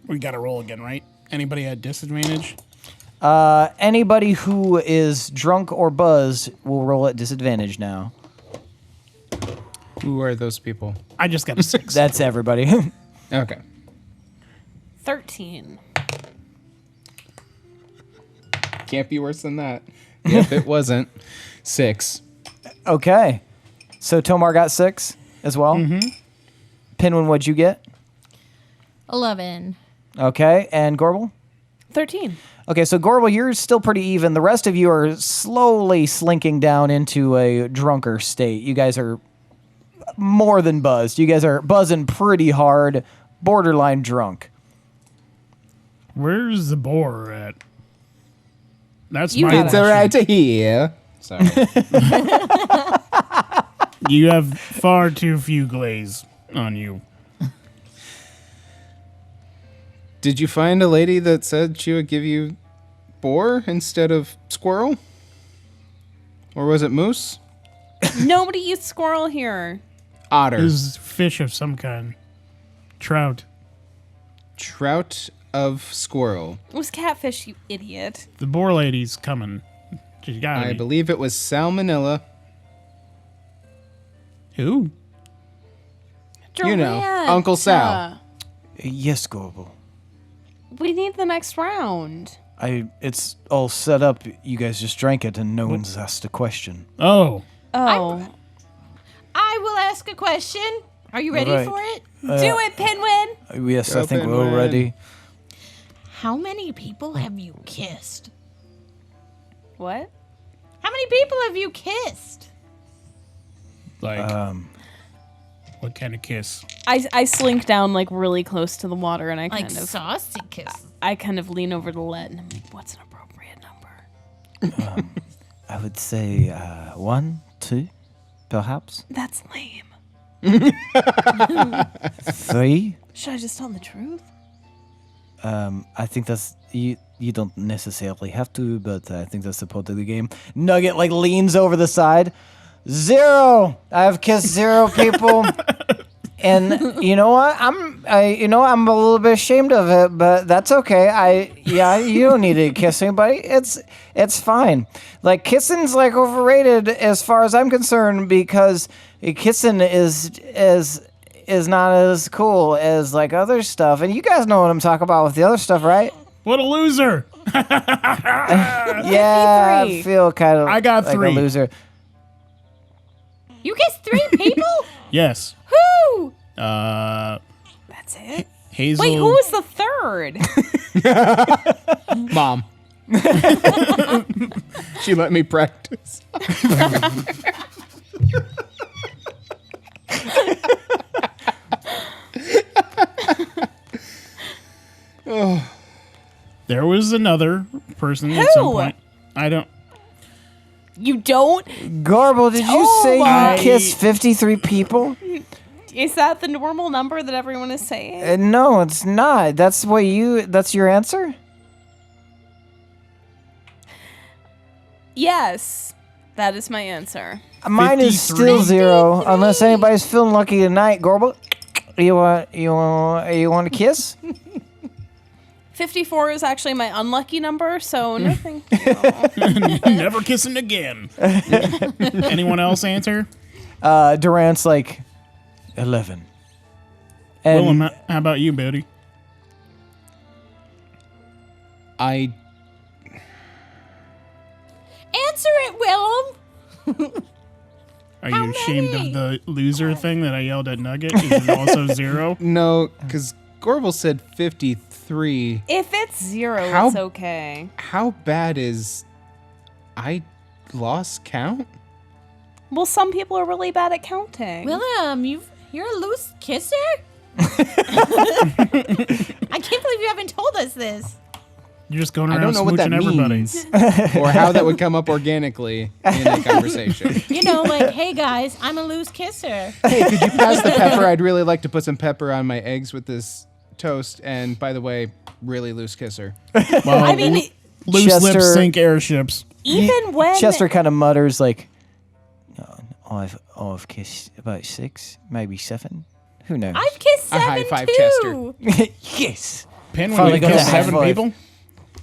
We got to roll again, right? Anybody at disadvantage? Anybody who is drunk or buzzed will roll at disadvantage now. Who are those people? I just got a 6. That's everybody. Okay. 13. Can't be worse than that. Yep, it wasn't. 6. Okay. So Tomar got 6 as well. Mm-hmm. Pinwin, what'd you get? 11. Okay. And Gorbel? 13. Okay, so Gorbel, you're still pretty even. The rest of you are slowly slinking down into a drunker state. You guys are more than buzzed. You guys are buzzing pretty hard, borderline drunk. Where's the boar at? That's You my got It's it. all right to hear. Sorry. You have far too few glaze on you. Did you find a lady that said she would give you boar instead of squirrel? Or was it moose? Nobody eats squirrel here. Otter. Is fish of some kind. Trout. Trout of squirrel. It was catfish, you idiot. The boar lady's coming. She's got I me. believe it was salmonella. Who? You know, Durant. Uncle Sal. Yes, Gorbel. We need the next round. It's all set up. You guys just drank it, and no one's asked a question. Oh. Oh. I will ask a question. Are you ready Alright. for it? Do it, Pinwin. Yes, I Go, think we're Pinwin. ready. How many people have you kissed? What? How many people have you kissed? Like, what kind of kiss? I slink down like really close to the water, and I Like kind of saucy kiss. I kind of lean over to Lette, and I'm like, "What's an appropriate number?" I would say 1, 2, perhaps That's lame. 3. Should I just tell him the truth? I think that's you. You don't necessarily have to, but I think that's the point of the game. Nugget like leans over the side. 0. I've kissed 0 people, and you know what? I'm a little bit ashamed of it, but that's okay. You don't need to kiss anybody. It's fine. Like kissing's like overrated as far as I'm concerned because kissing is not as cool as like other stuff. And you guys know what I'm talking about with the other stuff, right? What a loser! Yeah, I 53. feel kind of I got like 3. a loser. You kissed 3 people? Yes. Who? That's it. Hazel. Wait, who was the third? Mom. She let me practice. There was another person at some Who? point. I don't. You don't? Gorbel, did you say I- you kissed 53 people? Is that the normal number that everyone is saying? No, it's not. That's your answer? Yes, that is my answer. Mine is 53? still 0, unless anybody's feeling lucky tonight. Gorbel, you want to kiss? 54 is actually my unlucky number, so nothing. Never kissing again. Anyone else answer? Durant's like 11. And Willem, how about you, Betty? I Answer it, Willem. Are How you ashamed many? of the loser thing that I yelled at Nugget? Is it also 0? no, because Gorbel said 53. If it's 0, How- it's okay. How bad is I lost count? Well, some people are really bad at counting. Willem, you're a loose kisser? I can't believe you haven't told us this. You're just going I around don't know what that smooching everybody. means, or how that would come up organically in a conversation. You know, like, hey guys, I'm a loose kisser. Hey, could you pass the pepper? I'd really like to put some pepper on my eggs with this toast. And by the way, really loose kisser. Well, I mean, loose Chester- lips sink airships. even when Chester kind of mutters like, I've kissed about 6, maybe 7. Who knows? I've kissed I 7 high five too. Yes. Pinwin, Finally you got kissed that high 7 five. people?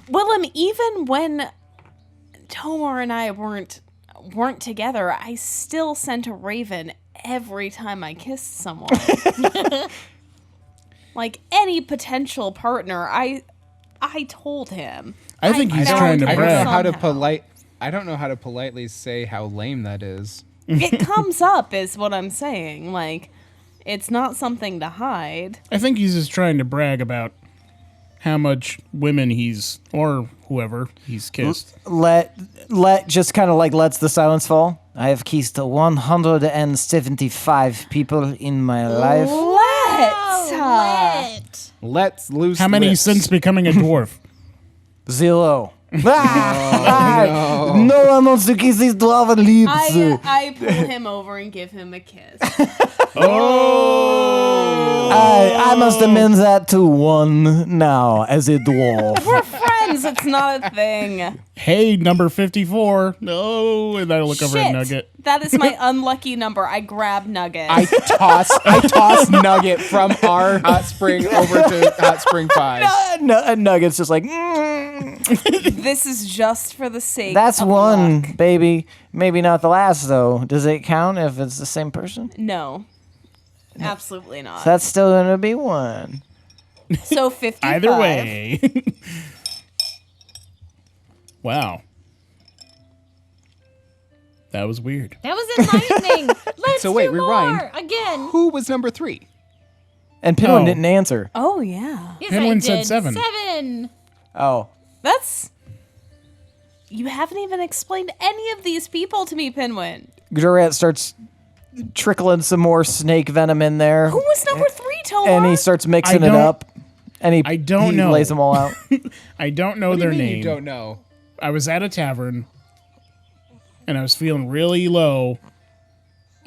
Willem, even when Tomar and I weren't together, I still sent a raven every time I kissed someone. Like any potential partner, I told him. I think he's found trying to I don't know brag. how to somehow. I don't know how to politely say how lame that is. It comes up, is what I'm saying. Like, it's not something to hide. I think he's just trying to brag about how much women or whoever he's kissed. Let just kind of like lets the silence fall. I have kissed 175 people in my life. Let's. Let's lose. How many lips. since becoming a dwarf? 0. No one wants to kiss these dwarven lips. I pull him over and give him a kiss. I must amend that to 1 now as a dwarf. We're friends. It's not a thing. Hey, number 54. No, and I look over at Shit. Nugget. That is my unlucky number. I grab Nugget. I toss Nugget from our hot spring over to hot spring 5. Nugget's just like, This is just for the sake that's of 1, luck. baby. Maybe not the last, though. Does it count if it's the same person? No. Absolutely not. That's still going to be 1. So 55. Either way. Wow. That was weird. That was enlightening. Let's So wait, do rewind. more again. Who was number 3? And Pinwin Oh. didn't answer. Oh, yeah. Yes, Pinwin I said did. 7. 7. Oh. That's... You haven't even explained any of these people to me, Pinwin. Durant starts trickling some more snake venom in there. Who was number 3, Tomas? And he starts mixing it don't- up. And I don't know. lays them all out. I don't know What do you their mean name. you don't know? I was at a tavern, and I was feeling really low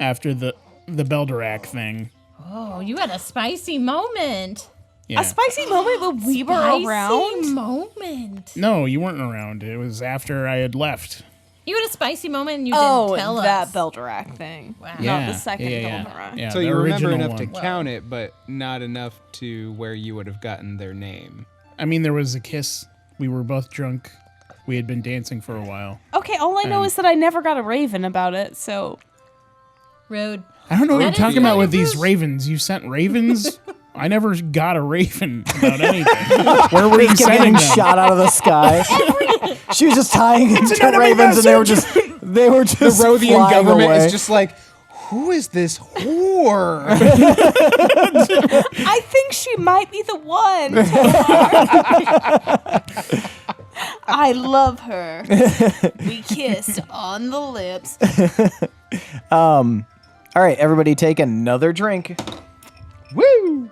after the Beldorak thing. Oh, you had a spicy moment. Yeah. A spicy moment when we were Spicy around? moment. No, you weren't around. It was after I had left. You had a spicy moment and you Oh, didn't tell that us. Beldorak thing. Wow. Yeah. the second yeah. Beldorak. Yeah, So the you remember original enough one. to count it, but not enough to where you would have gotten their name. I mean, there was a kiss. We were both drunk. We had been dancing for a while. Okay, all I know is that I never got a raven about it, so... Rude. I don't know what That you're is talking kind about of with these rude. ravens. You sent ravens? I never got a raven about anything. Where were you Kept sending getting them? shot out of the sky. She was just tying into ravens, and they were just The Rothian flying government away. is just like, who is this whore? I think she might be the one, Tomar. I love her. We kissed on the lips. All right, everybody, take another drink. Woo!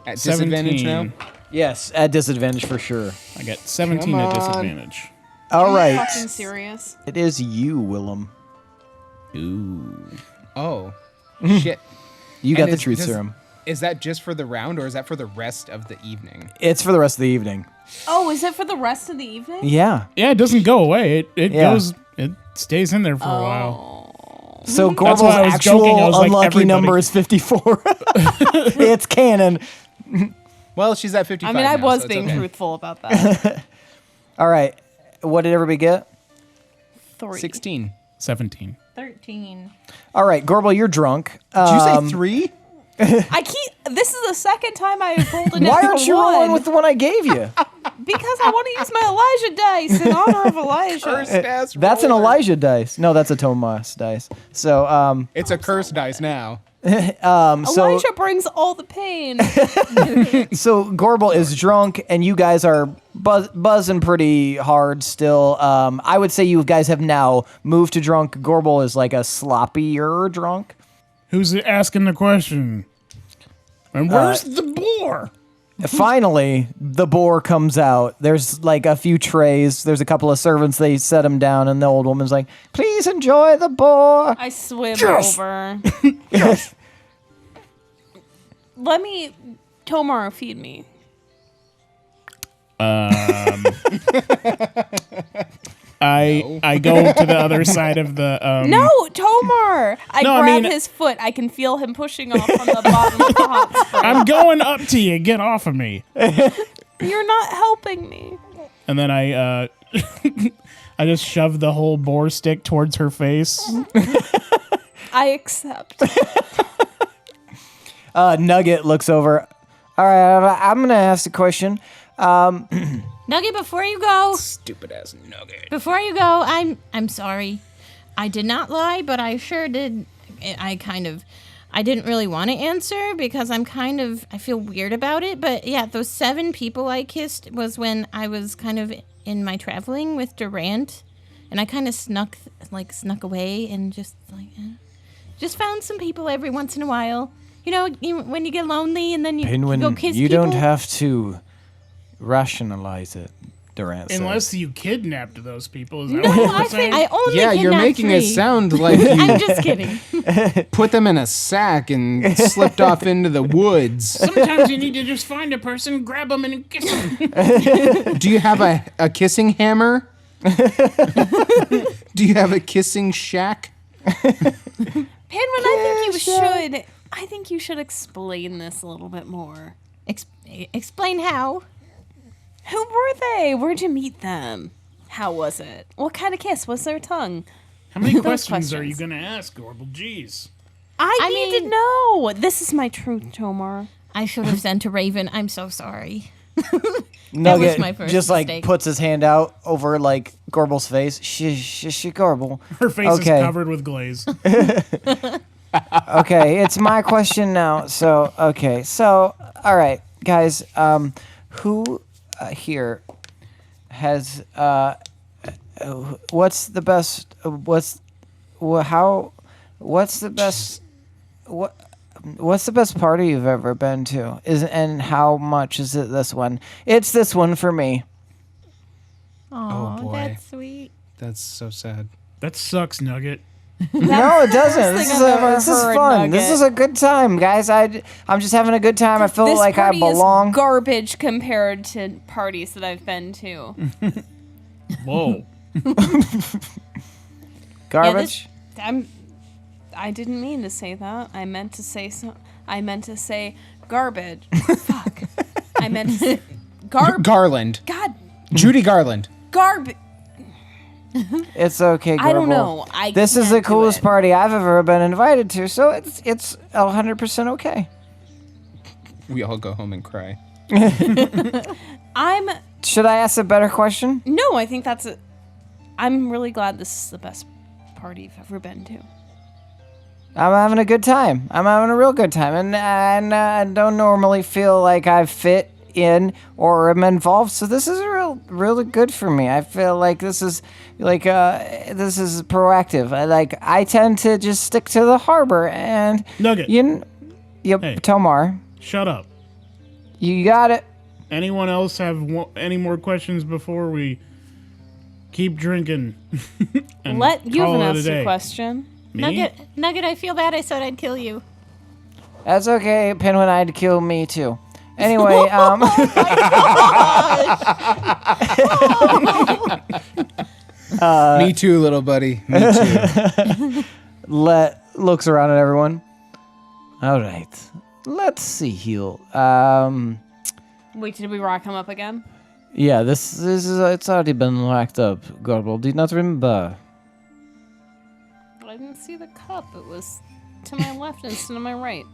At disadvantage 17. now? Yes, at disadvantage for sure. I got 17 Come at on. disadvantage. All right, Fucking serious. it is you, Willem. Ooh. Oh, shit. You got And the is- truth does- serum. Is that just for the round, or is that for the rest of the evening? It's for the rest of the evening. Oh, is it for the rest of the evening? Yeah. Yeah, it doesn't go away. It Yeah. goes. It stays in there for a while. So That's Gorbel's why I was actual joking. I was like, unlucky everybody. number is 54. It's canon. Well, she's at 55 I mean, I now, was so it's being okay. truthful about that. All right. What did everybody get? 3. 16. 17. 13. All right, Gorbel, you're drunk. Did you say 3? I keep. This is the second time I have rolled a Why natural aren't you one. rolling with the one I gave you? Because I want to use my Elijah dice in honor of Elijah. That's an Elijah dice. No, that's a Tomas dice. So, It's a curse dice now. Elijah brings all the pain. so Gorbel is drunk, and you guys are buzzing pretty hard still. I would say you guys have now moved to drunk. Gorbel is like a sloppier drunk. Who's asking the question? And where's the boar? Finally, the boar comes out. There's like a few trays. There's a couple of servants. They set him down, and the old woman's like, "Please enjoy the boar." I swim Yes. over. Yes. Let me, Tomar, feed me. I go to the other side of the. No, Tomar! I No, I grab mean- his foot. I can feel him pushing off from the bottom of the hot spring. I'm going up to you. Get off of me. You're not helping me. And then I I just shove the whole boar stick towards her face. I accept. Nugget looks over. All right, I'm gonna ask a question. Nugget, before you go, Stupid ass nugget. I'm sorry. I did not lie, but I sure did. I didn't really want to answer because I feel weird about it. But yeah, those 7 people I kissed was when I was kind of in my traveling with Durant, and I kind of snuck away and just found some people every once in a while. You know, when you get lonely and then you go Pinwin, kiss you people. don't have to rationalize it, Durant said. Unless you kidnapped those people. Is that No, what you're I saying? think- I only Yeah, you're kidnapped making it 3. sound like you I'm just kidding. put them in a sack and slipped off into the woods. Sometimes you need to just find a person, grab them, and kiss them. Do you have a kissing hammer? Do you have a kissing shack? Pinwin, I think you should explain this a little bit more. Explain how. Who were they? Where'd you meet them? How was it? What kind of kiss? Was their tongue? How many Those questions are you questions. going to ask, Gorbel? Jeez. I need mean- to know. This is my truth, Tomar. I should have sent a raven. I'm so sorry. Nugget my first just like mistake. puts his hand out over like Gorbel's face. Shh, Gorbel. Her face is covered with glaze. Okay, it's my question now. So, all right, guys. Who here has what's the best? What's the best? What's the best party you've ever been to? And how much is it this one? It's this one for me. Oh, boy. that's sweet. That's so sad. That sucks, Nugget. No, it doesn't. This is I've ever this is heard, fun. Nugget. This is a good time, guys. I'm just having a good time. I feel This like I party belong. is garbage compared to parties that I've been to. Whoa. Garbage. I didn't mean to say that. I meant to say garbage. Fuck. I meant to say Garland. God, Judy Garland. garbage. It's okay, Gorbel. I don't know. This is can't the do coolest it. party I've ever been invited to, so it's 100% okay. We all go home and cry. Should I ask a better question? No, I think that's it. I'm really glad this is the best party you've ever been to. I'm having a good time. I'm having a real good time, and I don't normally feel like I fit in or am involved. So this is really good for me. I feel like this is proactive. I tend to just stick to the harbor and Nugget. Yep, Hey. Tomar, Shut up. you got it. Anyone else have any more questions before we keep drinking? and Let you call haven't it asked day? a question. Me? Nugget, I feel bad I said I'd kill you. That's okay. Pinwin, I'd kill me too. Anyway, Me too, little buddy. Me too. Lette looks around at everyone. All right, let's see here. Wait, did we rock him up again? Yeah, this is it's already been locked up. Gorbel, do you not remember? I didn't see the cup. It was to my left instead of my right.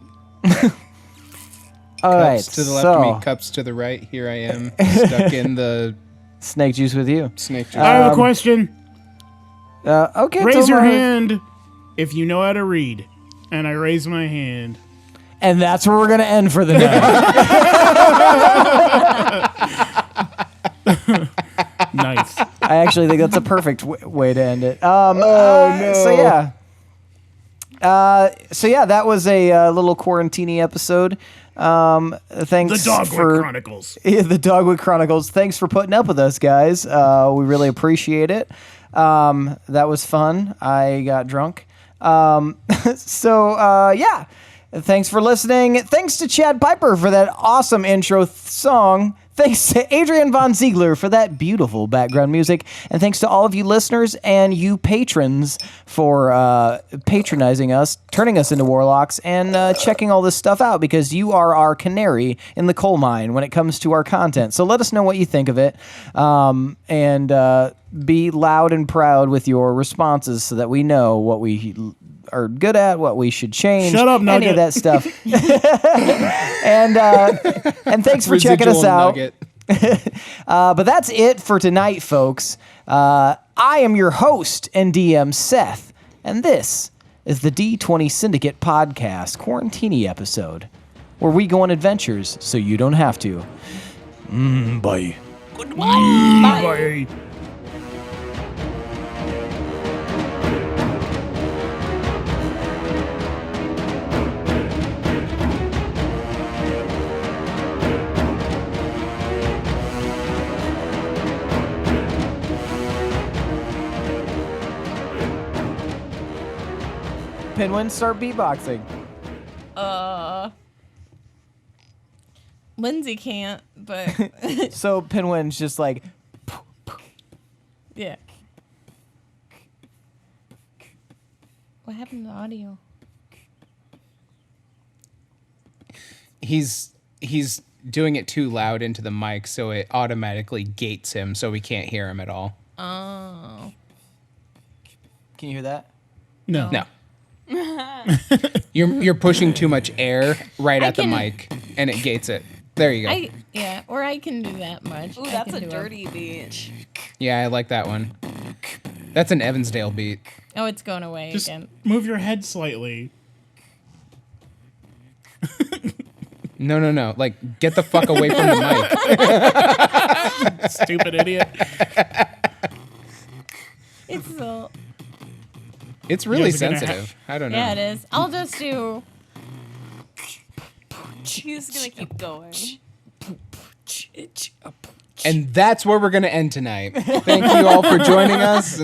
All right, Cups to the left so of me, cups to the right. Here I am, stuck in the snake juice with you. snake juice. I have a question. Okay, Raise your Tomar. hand if you know how to read. And I raise my hand. And that's where we're gonna end for the night. Nice. I actually think that's a perfect way to end it. No. So yeah, that was a little quarantini episode. Thanks The Dogwick for Chronicles. the Dogwick Chronicles. Thanks for putting up with us, guys. We really appreciate it. That was fun. I got drunk. Yeah. Thanks for listening. Thanks to Chad Piper for that awesome intro song. Thanks to Adrian Von Ziegler for that beautiful background music. And thanks to all of you listeners and you patrons for patronizing us, turning us into warlocks, and checking all this stuff out because you are our canary in the coal mine when it comes to our content. So let us know what you think of it. And be loud and proud with your responses so that we know what we are good at, what we should change. Shut up, any of Nugget. that stuff. and thanks for checking us Residual out. nugget. But that's it for tonight, folks. I am your host and DM, Seth, and this is the D20 Syndicate podcast quarantini episode, where we go on adventures so you don't have to. Bye. Bye. Pinwin, start beatboxing. Lindsey can't, but So Pinwin's just like, yeah. What happened to the audio? He's doing it too loud into the mic, so it automatically gates him, so we can't hear him at all. Oh. can you hear that? No. No. You're pushing too much air right I at the can- mic, and it gates it. There you go. Or I can do that much. Ooh, I that's can a do dirty beat. Yeah, I like that one. That's an Evansdale beat. Oh, it's going away Just again. move your head slightly. No. Like, get the fuck away from the mic. Stupid idiot. It's so. It's really guys are gonna sensitive. I don't know. Yeah, it is. I'll just do. He's gonna keep going. And that's where we're going to end tonight. Thank you all for joining us.